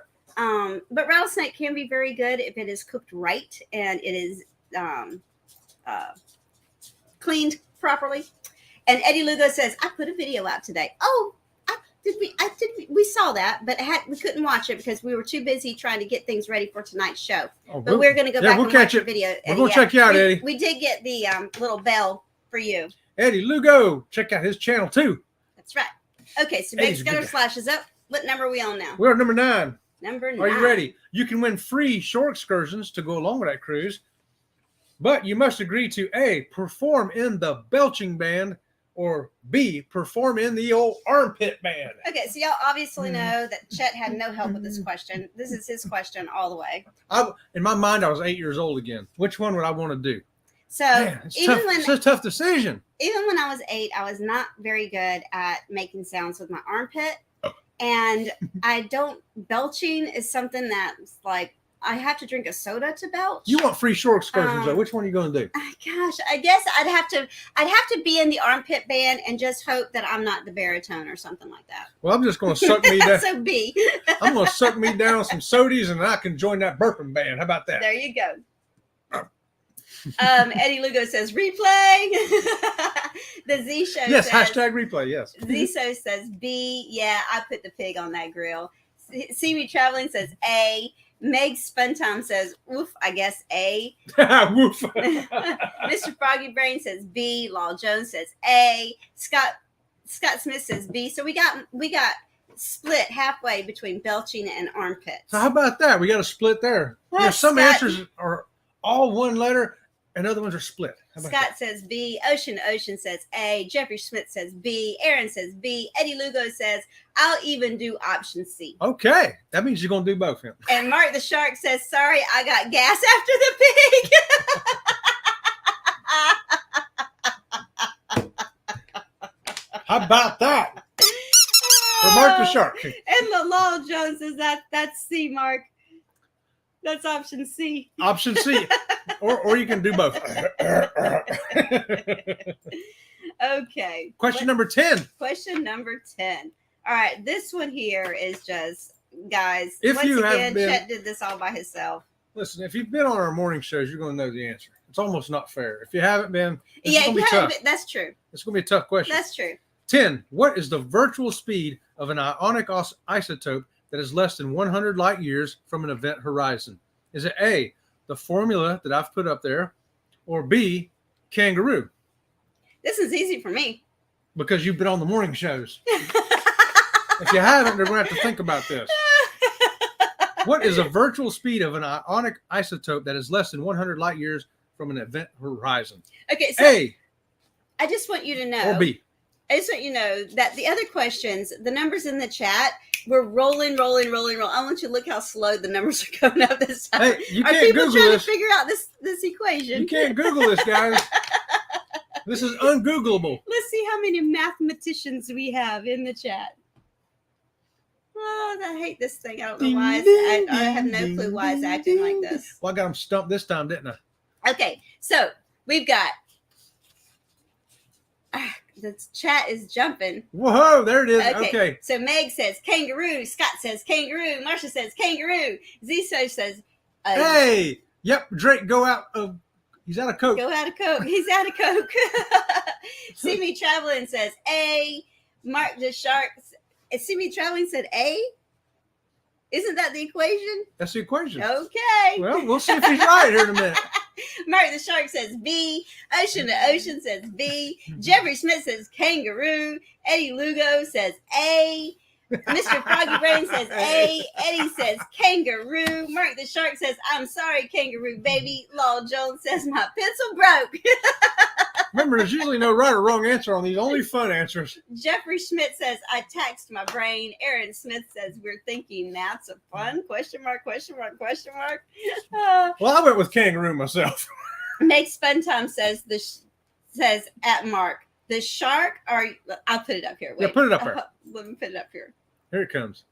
But rattlesnake can be very good if it is cooked right and it is cleaned properly. And Eddie Lugo says, I put a video out today. Oh, we saw that, but we couldn't watch it because we were too busy trying to get things ready for tonight's show. Oh, but we're going to go back and watch the video. We're going to check you out, Eddie. We did get the little bell for you. Eddie Lugo, check out his channel too. That's right. Okay, so Big Scatter Slash is up. What number are we on now? We're at number 9. Number 9. Are you ready? You can win free shore excursions to go along with that cruise, but you must agree to A, perform in the belching band, or B, perform in the old armpit band. Okay, so y'all obviously know that Chet had no help with this question. This is his question all the way. In my mind, I was 8 years old again. Which one would I want to do? So man, it's a tough decision. Even when I was 8, I was not very good at making sounds with my armpit. And belching is something that's like, I have to drink a soda to belch. You want free shore excursions, though. Which one are you going to do? Gosh, I guess I'd have to be in the armpit band and just hope that I'm not the baritone or something like that. Well, I'm just going to suck me down. So B. I'm going to suck me down some sodies and I can join that burping band. How about that? There you go. Eddie Lugo says replay. The Z Show yes, says, hashtag replay, yes. Z Show says B. Yeah, I put the pig on that grill. See Me Traveling says A. Meg Spuntime says, oof, I guess A. Woof. Mr. Froggy Brain says B. Law Jones says A. Scott Smith says B. So we got split halfway between belching and armpits. So how about that? We got a split there. Some Scott, answers are all one letter and other ones are split. How about Scott says B. Ocean says A. Jeffrey Smith says B. Aaron says B. Eddie Lugo says, I'll even do option C. Okay. That means you're going to do both. Huh? And Mark the Shark says, sorry, I got gas after the pig. How about that? For Mark the Shark. And Lalal Jones says that's C, Mark. That's option C. Option C. Or you can do both. Okay. Question number 10. Question number 10. All right. This one here is just, guys, If once you have again, been- Chet did this all by himself. Listen, if you've been on our morning shows, you're going to know the answer. It's almost not fair. If you haven't been, it's Yeah, going to be tough. that's true. It's going to be a tough question. That's true. 10. What is the virtual speed of an ionic isotope that is less than 100 light years from an event horizon? Is it A, the formula that I've put up there, or B, kangaroo? This is easy for me. Because you've been on the morning shows. If you haven't, they're going to have to think about this. What is a virtual speed of an ionic isotope that is less than 100 light years from an event horizon? Okay, so A I just want you to know. or B? I just want you to know that the other questions, the numbers in the chat, we're rolling. I want you to look how slow the numbers are going up this time. Hey, you Are can't people Google trying this. to figure out this equation? You can't Google this, guys. This is ungoogleable. Let's see how many mathematicians we have in the chat. Oh, I hate this thing. I don't know why. I have no clue why it's acting like this. Well, I got them stumped this time, didn't I? Okay, so we've got. The chat is jumping. Whoa, there it is. Okay. So Meg says kangaroo. Scott says kangaroo. Marsha says kangaroo. Ziso says. Hey, yep, Drake, go out of. He's out of Coke. Go out of Coke. He's out of Coke. See Me Traveling says A. Mark the Shark. See Me Traveling said A. Isn't that the equation? That's the equation. Okay. Well, we'll see if he's right here in a minute. Mark the Shark says B. Ocean to Ocean says B. Jeffrey Smith says kangaroo. Eddie Lugo says A. Mr. Froggy Brain says A. Eddie says kangaroo. Mark the Shark says, I'm sorry, kangaroo baby. Law Jones says, my pencil broke. Remember, there's usually no right or wrong answer on these, only fun answers. Jeffrey Schmidt says, I taxed my brain. Aaron Smith says, we're thinking math's a fun? Question mark, question mark, question mark. Well, I went with kangaroo myself. Makes Fun Time says, says at Mark, the shark are, I'll put it up here. Wait. Yeah, put it up there. Let me put it up here. Here it comes.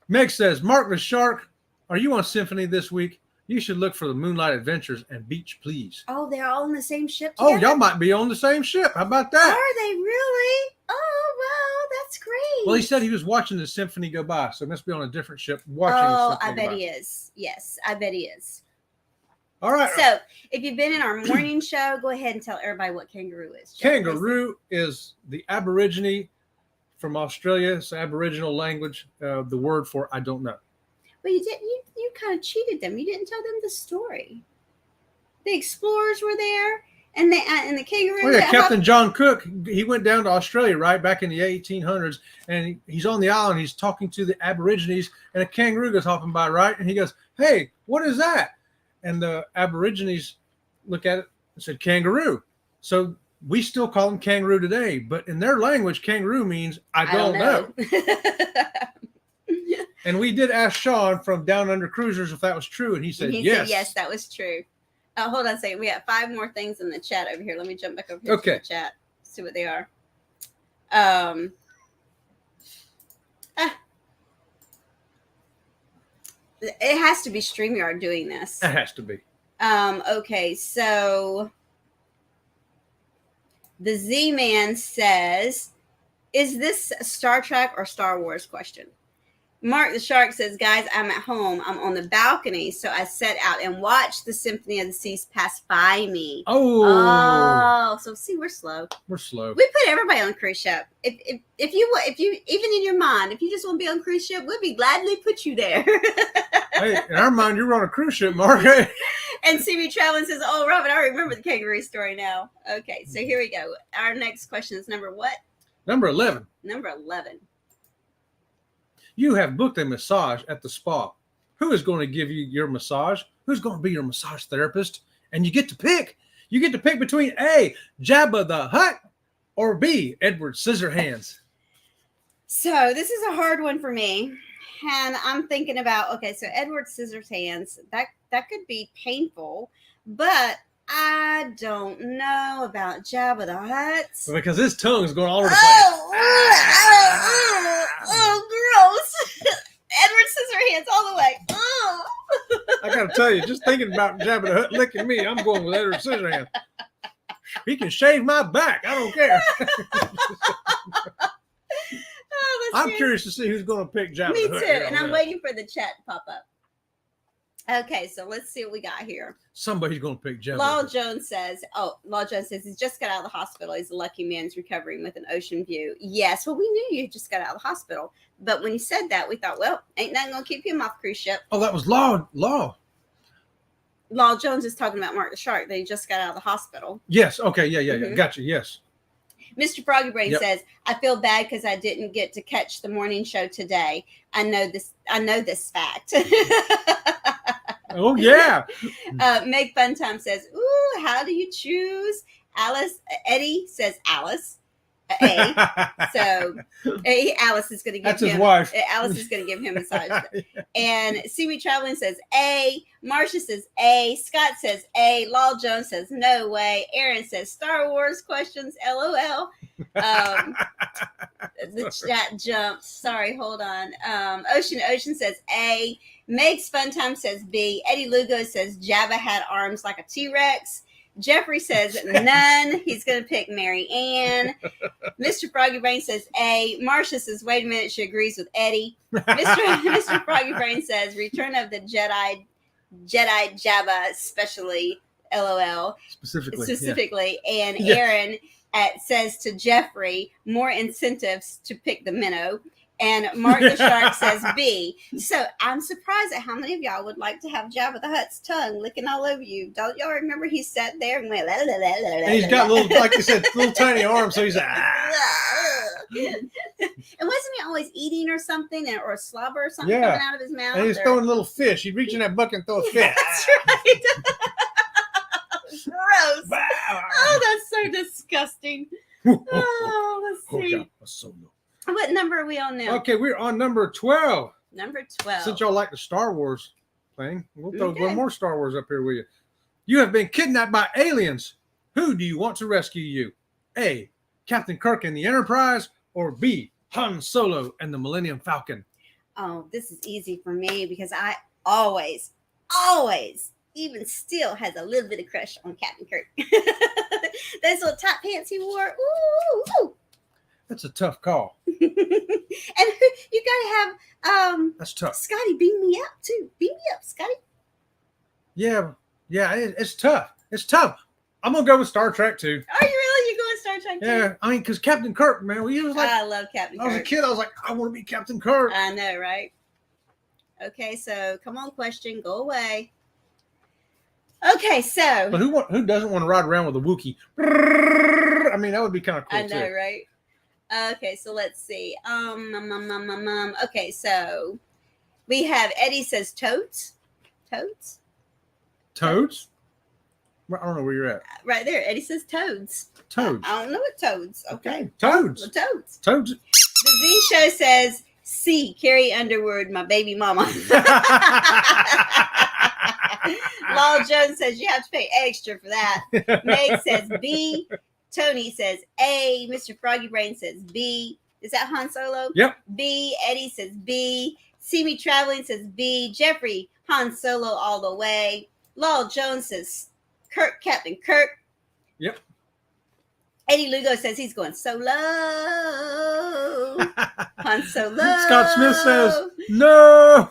Meg says, Mark the Shark, are you on Symphony this week? You should look for the Moonlight Adventures and Beach Please. Oh, they're all on the same ship together? Oh, y'all might be on the same ship. How about that? Are they really? Oh, wow, that's great. Well, he said he was watching the symphony go by, so he must be on a different ship watching the Oh, symphony I bet go by. he is. Yes, I bet he is. All right. So, if you've been in our morning show, go ahead and tell everybody what kangaroo is. Kangaroo is the Aborigine from Australia. It's the Aboriginal language, the word for I don't know. Well, you didn't. You kind of cheated them. You didn't tell them the story. The explorers were there, and the kangaroo. Oh yeah, Captain John Cook. He went down to Australia right back in the 1800s, and he's on the island. He's talking to the Aborigines, and a kangaroo goes hopping by, right? And he goes, "Hey, what is that?" And the Aborigines look at it and said, "Kangaroo." So we still call them kangaroo today, but in their language, kangaroo means I don't know. And we did ask Sean from Down Under Cruisers if that was true, and he said He yes. said yes, that was true. Hold on a second. We got 5 more things in the chat over here. Let me jump back over here to the chat. See what they are. It has to be StreamYard doing this. It has to be. Okay, so the Z-Man says, is this a Star Trek or Star Wars question? Mark the Shark says, guys, I'm at home. I'm on the balcony, so I set out and watched the Symphony of the Seas pass by me. Oh, so see, we're slow. We're slow. We put everybody on a cruise ship. If you even in your mind, if you just want to be on a cruise ship, we'd be gladly put you there. Hey, in our mind, you're on a cruise ship, Mark. Hey. And CB Traveling says, oh, Robin, I remember the kangaroo story now. Okay, so here we go. Our next question is number what? Number 11. Number 11. You have booked a massage at the spa. Who is going to give you your massage? Who's going to be your massage therapist? And you get to pick. You get to pick between A, Jabba the Hutt, or B, Edward Scissorhands. So this is a hard one for me. And I'm thinking about, okay, so Edward Scissorhands, that could be painful, but I don't know about Jabba the Hutt. Because his tongue is going all over the place. Gross. Edward Scissorhands all the way. Oh. I got to tell you, just thinking about Jabba the Hutt licking me, I'm going with Edward Scissorhands. He can shave my back. I don't care. I'm curious to see who's going to pick Jabba Me the Hutt. too, and I'm waiting for the chat to pop up. Okay, so let's see what we got here. Somebody's going to pick Jabba. Law Jones says he's just got out of the hospital. He's a lucky man. He's recovering with an ocean view. Yes, well, we knew you just got out of the hospital. But when you said that, we thought, well, ain't nothing going to keep him off cruise ship. Oh, that was Law. Law Jones is talking about Mark the Shark. That he just got out of the hospital. Yes. Okay. Yeah. Gotcha. Yes. Mr. Froggy Brain says, I feel bad because I didn't get to catch the morning show today. I know this fact. Oh, yeah. Meg Funtime says, ooh, how do you choose? Eddie says Alice. So Alice is going to give That's him. his wife. Alice is going to give him a massage. And Seaweed Traveling says A. Marcia says A. Scott says A. Law Jones says no way. Aaron says Star Wars questions. LOL. The chat jumps. Sorry, hold on. Ocean says A. Meg's Funtime says B. Eddie Lugo says Jabba had arms like a T-Rex. Jeffrey says none. He's going to pick Mary Ann. Mr. Froggy Brain says A. Marcia says, wait a minute. She agrees with Eddie. Mr. Froggy Brain says Return of the Jedi Jabba, especially LOL. Specifically. Yeah. And Aaron says to Jeffrey, more incentives to pick the minnow. And Mark the Shark says B. So I'm surprised at how many of y'all would like to have Jabba the Hutt's tongue licking all over you. Don't y'all remember he sat there and went, and he's got little, like you said, little tiny arms, so he's like, And wasn't he always eating or something, or a slobber or something coming out of his mouth? And he's throwing little fish. He'd reach in that bucket and throw a fish. That's right. Gross. Wow. Oh, that's so disgusting. Oh, let's see. What number are we on now? Okay, we're on number 12. Number 12. Since y'all like the Star Wars thing, we'll throw one more Star Wars up here with you. You have been kidnapped by aliens. Who do you want to rescue you? A, Captain Kirk and the Enterprise, or B, Han Solo and the Millennium Falcon? Oh, this is easy for me because I always, even still has a little bit of crush on Captain Kirk. Those little top pants he wore. Ooh. That's a tough call. And you gotta have that's tough. Scotty, beam me up too. Beam me up, Scotty. Yeah, it's tough. It's tough. I'm gonna go with Star Trek too. Are you really? You're going Star Trek too? Yeah, I mean, because Captain Kirk, man, he was like, I love Captain Kirk. I was a kid. I was like, I want to be Captain Kirk. I know, right? Okay, so come on, question, go away. Okay, so. But who doesn't want to ride around with a Wookiee? I mean, that would be kind of cool I know, right? Okay, so let's see. Okay, so we have Eddie says toads. Toads? Toads? I don't know where you're at. Right there. Eddie says toads. Toads. I don't know what toads. Okay. Toads. Toads. Toads. The Z Show says C. Carrie Underwood, my baby mama. Law Jones says you have to pay extra for that. Meg says B. Tony says A. Mr. Froggy Brain says B. Is that Han Solo? Yep. B. Eddie says B. See Me Traveling says B. Jeffrey, Han Solo all the way. Law Jones says Kirk, Captain Kirk. Yep. Eddie Lugo says he's going solo. Han Solo. Scott Smith says no.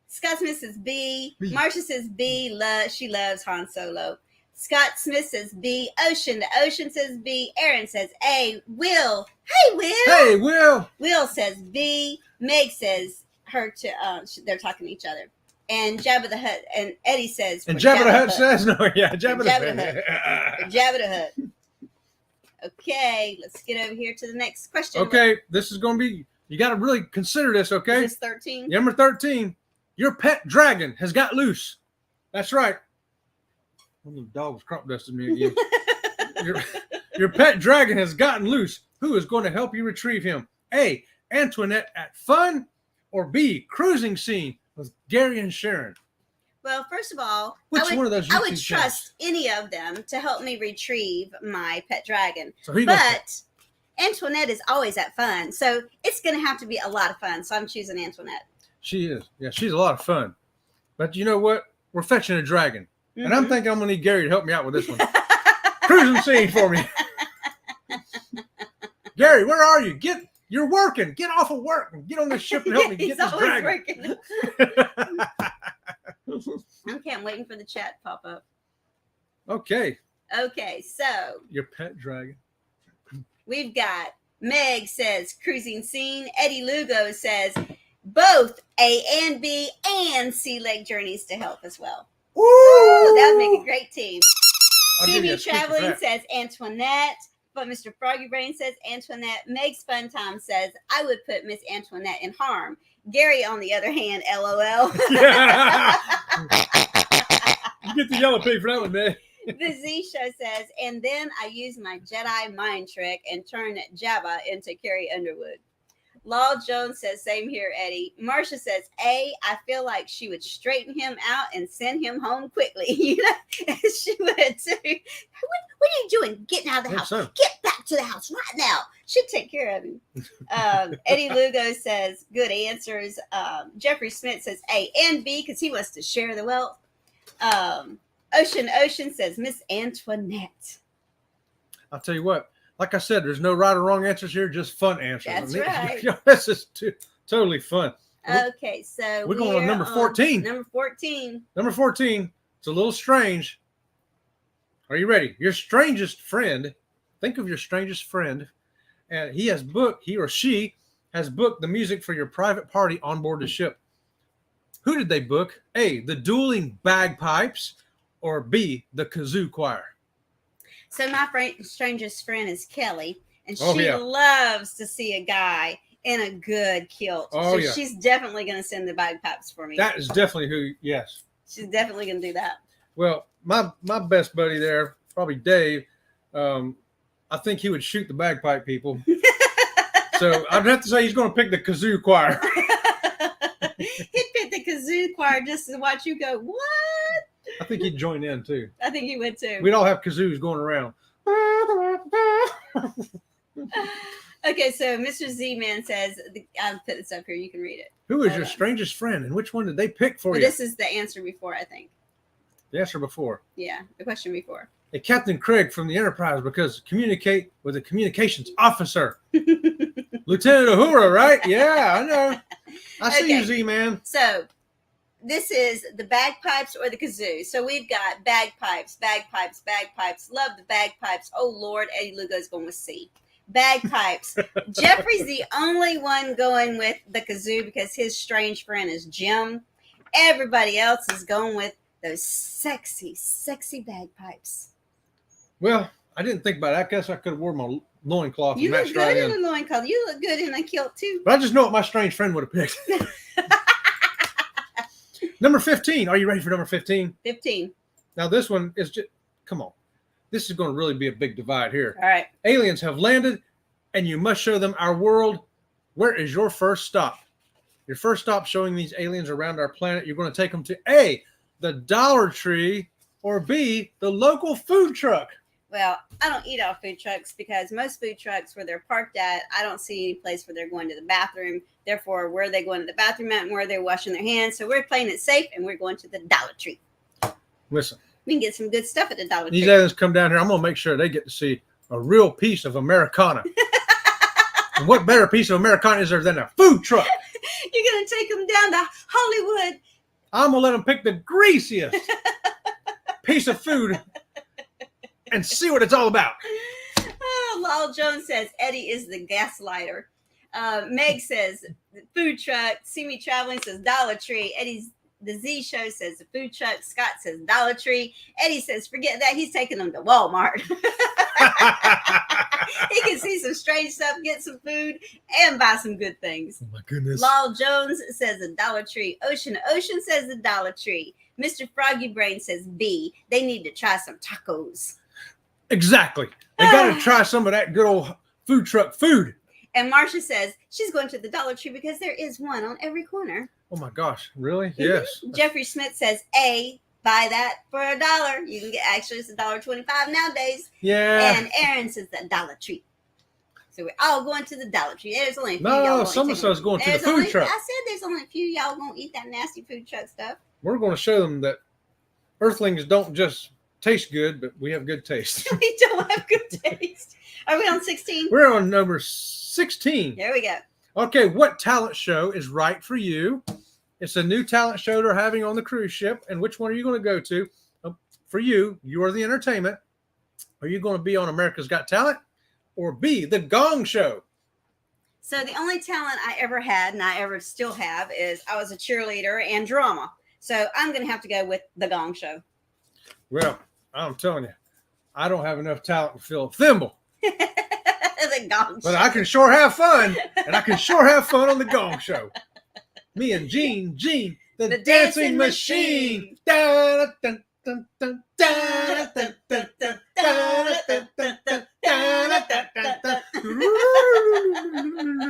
Scott Smith says B. Marcia says B. She loves Han Solo. Scott Smith says B. Ocean. The Ocean says B. Aaron says A. Will. Hey, Will. Hey, Will. Will says B. Meg says her to. They're talking to each other. And Jabba the Hutt. And Eddie says. And Jabba the Hutt says no. Yeah, Jabba the Hutt. Jabba the Hutt. Okay, let's get over here to the next question. Okay, this is going to be, you got to really consider this, okay? Is this 13? Number 13, your pet dragon has got loose. That's right. One of the dogs crop dusted me again. your pet dragon has gotten loose. Who is going to help you retrieve him? A, Antoinette at fun, or B, cruising scene with Gary and Sharon? Well, first of all, One of those I would YouTube trust any of them to help me retrieve my pet dragon. So but Antoinette is always at fun, so it's going to have to be a lot of fun. So I'm choosing Antoinette. She is. Yeah, she's a lot of fun. But you know what? We're fetching a dragon. And I'm thinking I'm going to need Gary to help me out with this one. Cruising scene for me. Gary, where are you? You're working. Get off of work and get on this ship and help me get this dragon. Okay, I'm waiting for the chat to pop up. Okay. Okay, so your pet dragon. We've got Meg says cruising scene. Eddie Lugo says both A&B and Sea Lake Journeys to help as well. Ooh, that would make a great team. Jimmy Traveling says Antoinette. But Mr. Froggy Brain says Antoinette. Meg's Fun Time says I would put Miss Antoinette in harm. Gary, on the other hand, LOL. You get the yellow pig for that one, man. The Z Show says, and then I use my Jedi mind trick and turn Jabba into Carrie Underwood. Law Jones says, same here, Eddie. Marcia says, A, I feel like she would straighten him out and send him home quickly. You know, she would too. What are you doing? Getting out of the house. So. Get back to the house right now. She'd take care of him. Eddie Lugo says, good answers. Jeffrey Smith says A and B because he wants to share the wealth. Ocean says Miss Antoinette. I'll tell you what. Like I said, there's no right or wrong answers here, just fun answers. That's right. This is totally fun. Okay, so we're going on number 14. Number 14. Number 14. It's a little strange. Are you ready? Your strangest friend. Think of your strangest friend. And he or she has booked the music for your private party on board the ship. Who did they book? A, the dueling bagpipes, or B, the kazoo choir? So my strangest friend is Kelly, and she loves to see a guy in a good kilt. So she's definitely going to send the bagpipes for me. That is definitely yes. She's definitely going to do that. Well, my best buddy there, probably Dave, I think he would shoot the bagpipe people. So I'd have to say he's going to pick the kazoo choir. He'd pick the kazoo choir just to watch you go, what? I think he'd join in too. I think he would too. We'd all have kazoos going around. Okay, so Mr. Z-Man says, I'll put this up here. You can read it. Who is your strangest friend, and which one did they pick for you? This is the answer before, I think. The answer before? Yeah, the question before. A Captain Craig from the Enterprise, because communicate with a communications officer. Lieutenant Uhura, right? Yeah, I know. I see you, Z-Man. So this is the bagpipes or the kazoo. So we've got bagpipes. Love the bagpipes. Oh, Lord, Eddie Lugo's going with C. Bagpipes. Jeffrey's the only one going with the kazoo because his strange friend is Jim. Everybody else is going with those sexy, sexy bagpipes. Well, I didn't think about it. I guess I could have worn my loincloth. You look good in a loincloth. You look good in a kilt, too. But I just know what my strange friend would have picked. Number 15. Are you ready for number 15? 15. Now, this one is just, come on. This is going to really be a big divide here. All right. Aliens have landed, and you must show them our world. Where is your first stop? Your first stop showing these aliens around our planet, you're going to take them to A, the Dollar Tree, or B, the local food truck. Well, I don't eat off food trucks because most food trucks where they're parked at, I don't see any place where they're going to the bathroom. Therefore, where are they going to the bathroom at and where are they washing their hands? So we're playing it safe and we're going to the Dollar Tree. Listen. We can get some good stuff at the Dollar Tree. These aliens come down here. I'm going to make sure they get to see a real piece of Americana. And what better piece of Americana is there than a food truck? You're going to take them down to Hollywood. I'm going to let them pick the greasiest piece of food and see what it's all about. Oh, Lyle Jones says Eddie is the gaslighter. Meg says food truck. See Me Traveling says Dollar Tree. Eddie's The Z Show says the food truck. Scott says Dollar Tree. Eddie says forget that. He's taking them to Walmart. He can see some strange stuff, get some food, and buy some good things. Oh my goodness. Lal Jones says the Dollar Tree. Ocean says the Dollar Tree. Mr. Froggy Brain says B. They need to try some tacos. Exactly. They got to try some of that good old food truck food. And Marcia says she's going to the Dollar Tree because there is one on every corner. Oh my gosh, really? Yes. Jeffrey Smith says A. Buy that for $1. You can get, actually it's $1.25 nowadays. Yeah. And Aaron says the Dollar Tree. So we're all going to the Dollar Tree. There's only a few No, some of us going to the food truck. I said there's only a few y'all gonna eat that nasty food truck stuff. We're going to show them that Earthlings don't just taste good, but we have good taste. We don't have good taste. Are we on 16? We're on number 16. There we go. Okay, what talent show is right for you? It's a new talent show they're having on the cruise ship. And which one are you going to go to? For you, you are the entertainment. Are you going to be on America's Got Talent? Or B, The Gong Show? So the only talent I ever had, and I ever still have, is I was a cheerleader and drama. So I'm going to have to go with The Gong Show. Well, I'm telling you, I don't have enough talent to fill a thimble. The Gong Show. But I can sure have fun. And I can sure have fun on The Gong Show. Me and Gene, the dancing machine. Da, dun, dun, dun, da, dun, dun, dun, da, dun, dun, dun, da, dun, dun,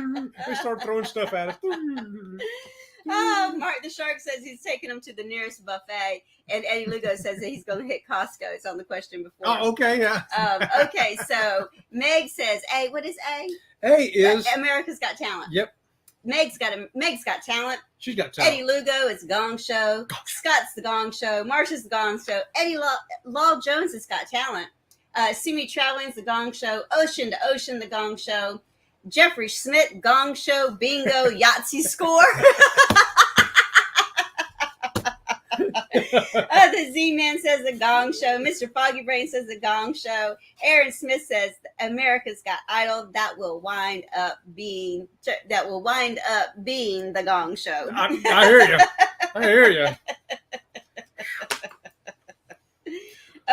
dun. We start throwing stuff at us. Oh, Mark the Shark says he's taking them to the nearest buffet, and Eddie Lugo says that he's going to hit Costco. It's on the question before. Oh, okay, yeah. Okay, so Meg says A. What is A? A is America's Got Talent. Yep. Meg's got talent. She's got talent. Eddie Lugo is Gong Show. Scott's the Gong Show. Marcia's the Gong Show. Eddie Law Jones has got talent. See Me Traveling's the Gong Show. Ocean to Ocean, the Gong Show. Jeffrey Smith, Gong Show, Bingo, Yahtzee Score. The Z-Man says the Gong Show. Mr. Foggy Brain says the Gong Show. Aaron Smith says America's Got Idol. That will wind up being the Gong Show. I hear you. I hear you.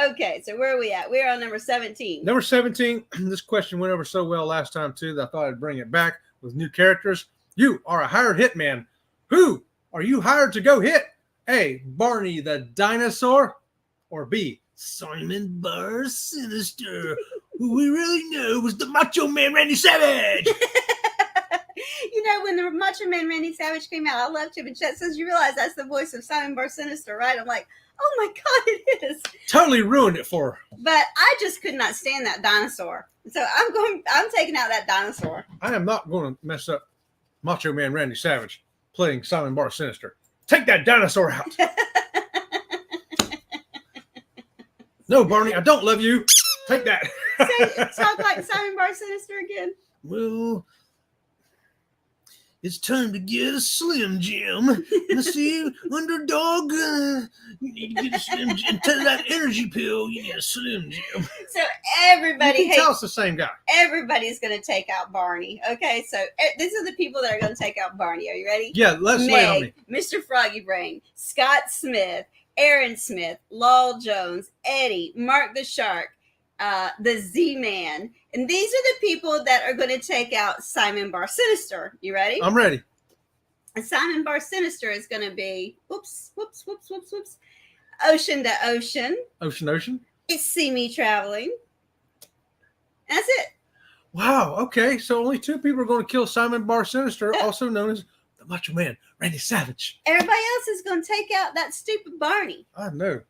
Okay, so where are we at? We're on number 17. Number 17. This question went over so well last time, too, that I thought I'd bring it back with new characters. You are a hired hitman. Who are you hired to go hit? A, Barney the dinosaur, or B, Simon Bar Sinister, who we really know was the Macho Man Randy Savage. You know, when the Macho Man Randy Savage came out, I loved him. And Chet says, you realize that's the voice of Simon Bar Sinister, right? I'm like, oh my God, it is. Totally ruined it for her. But I just could not stand that dinosaur. So I'm taking out that dinosaur. I am not going to mess up Macho Man Randy Savage playing Simon Bar Sinister. Take that dinosaur out. No, Barney, I don't love you. Take that. Talk like Simon Bar Sinister again. Well, it's time to get a Slim Jim. Let's see, underdog, you need to get a Slim Jim. Instead of that energy pill, you need a Slim Jim. So everybody tell it's the same guy. Everybody's going to take out Barney. Okay, so these are the people that are going to take out Barney. Are you ready? Yeah, let's lay on me. Mr. Froggy Brain, Scott Smith, Aaron Smith, Lal Jones, Eddie, Mark the Shark, the Z-Man. And these are the people that are going to take out Simon Bar Sinister. You ready? I'm ready. And Simon Bar Sinister is going to be, whoops. Ocean to Ocean. Ocean. It's See Me Traveling. That's it. Wow. Okay. So only two people are going to kill Simon Bar Sinister, also known as the Macho Man, Randy Savage. Everybody else is going to take out that stupid Barney. I know.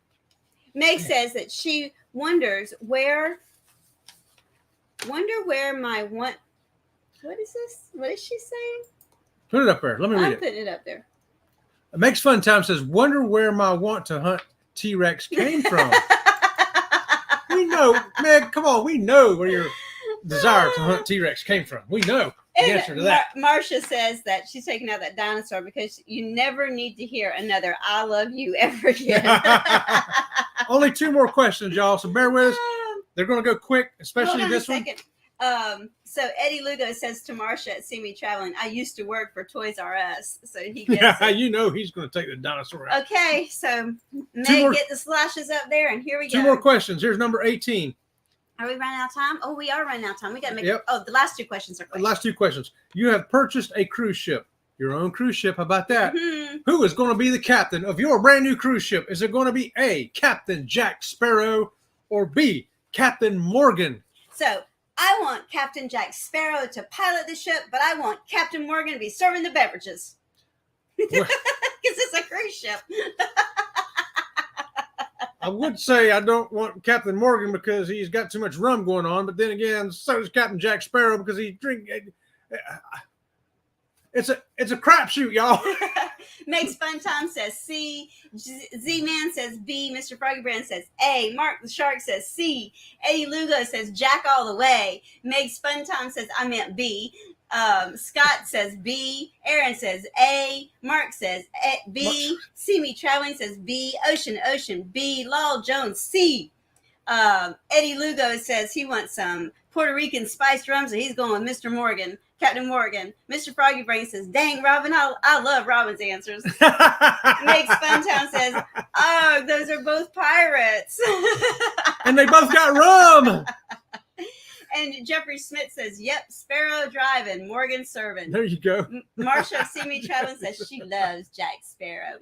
Meg says that she wonders where my what is this? What is she saying? Put it up there. Let me read it. I'm putting it up there. Makes Fun Time says, wonder where my want to hunt T-Rex came from. We know, Meg, come on. We know where your desire to hunt T-Rex came from. We know the answer to that. Marcia says that she's taking out that dinosaur because you never need to hear another I love you ever again. Only two more questions, y'all, so bear with us. They're going to go quick, especially this one. So Eddie Lugo says to Marcia at See Me Traveling, I used to work for Toys R Us. So he gets it. You know he's going to take the dinosaur out. Okay, so Meg, get the slashes up there, and here we go. 2 more questions. Here's number 18. Are we running out of time? Oh, we are running out of time. We got to make the last 2 questions are quick. The last 2 questions. You have purchased a cruise ship. Your own cruise ship. How about that? Mm-hmm. Who is going to be the captain of your brand new cruise ship? Is it going to be A, Captain Jack Sparrow, or B, Captain Morgan? So I want Captain Jack Sparrow to pilot the ship, but I want Captain Morgan to be serving the beverages. Because it's a cruise ship. I would say I don't want Captain Morgan because he's got too much rum going on, but then again, so does Captain Jack Sparrow because he drink. It's a crapshoot, y'all. Meg's Fun Time says C. Z-Man says B. Mr. Froggy Brand says A. Mark the Shark says C. Eddie Lugo says Jack all the way. Meg's Fun Time says I meant B. Scott says B. Aaron says A. Mark says B. See Me Traveling says B. Ocean B. Lowell Jones C. Eddie Lugo says he wants some Puerto Rican spiced rum, so he's going with Mr. Morgan, Captain Morgan. Mr. Froggy Brain says, dang, Robin, I love Robin's answers. Makes Fun Town says, oh, those are both pirates. And they both got rum. And Jeffrey Smith says, yep, Sparrow driving, Morgan serving. There you go. Marsha See Me Traveling says she loves Jack Sparrow.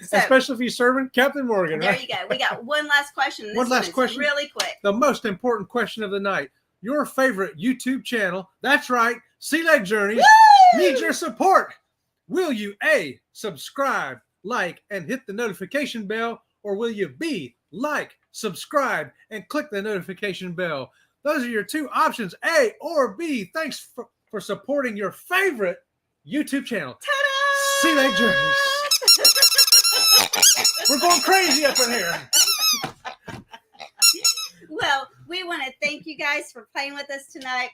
So, especially if he's serving Captain Morgan, there right? you go. We got one last question. One last question. Really quick. The most important question of the night. Your favorite YouTube channel, that's right, Sea Leg Journeys, needs your support. Will you A, subscribe, like, and hit the notification bell, or will you B, like, subscribe, and click the notification bell? Those are your 2 options, A or B. Thanks for supporting your favorite YouTube channel, Ta-da! Sea Leg Journeys. We're going crazy up in here. Well, we want to thank you guys for playing with us tonight.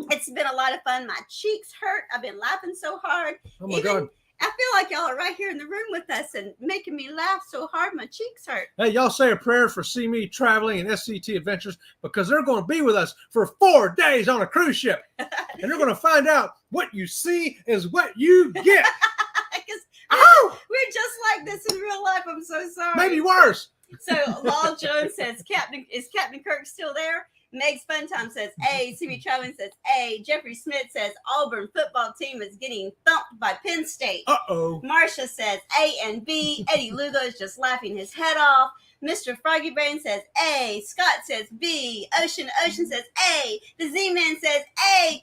It's been a lot of fun. My cheeks hurt. I've been laughing so hard. Oh, my God. I feel like y'all are right here in the room with us and making me laugh so hard my cheeks hurt. Hey, y'all say a prayer for See Me Traveling and SCT Adventures because they're going to be with us for 4 days on a cruise ship. And they're going to find out what you see is what you get. We're just like this in real life. I'm so sorry. Maybe worse. So Lowell Jones says, is Captain Kirk still there? Meg's Fun Time says A. See Me Traveling says A. Jeffrey Smith says Auburn football team is getting thumped by Penn State. Uh-oh. Marcia says A and B. Eddie Lugo is just laughing his head off. Mr. Froggy Brain says A. Scott says B. Ocean says A. The Z-Man says A.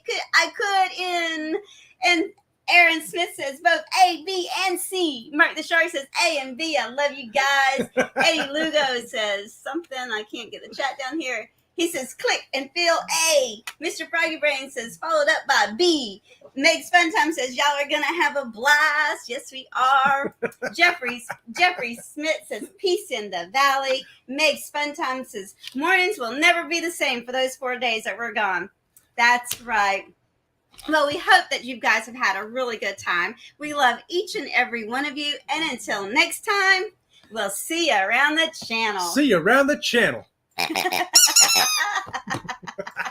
And Aaron Smith says both A, B, and C. Mark the Shark says A and B. I love you guys. Eddie Lugo says something. I can't get the chat down here. He says click and feel A. Mr. Froggy Brain says followed up by B. Meg's Fun Time says y'all are going to have a blast. Yes, we are. Jeffrey Smith says peace in the valley. Meg's Fun Time says mornings will never be the same for those 4 days that we're gone. That's right. Well, we hope that you guys have had a really good time. We love each and every one of you. And until next time, we'll see you around the channel. See you around the channel.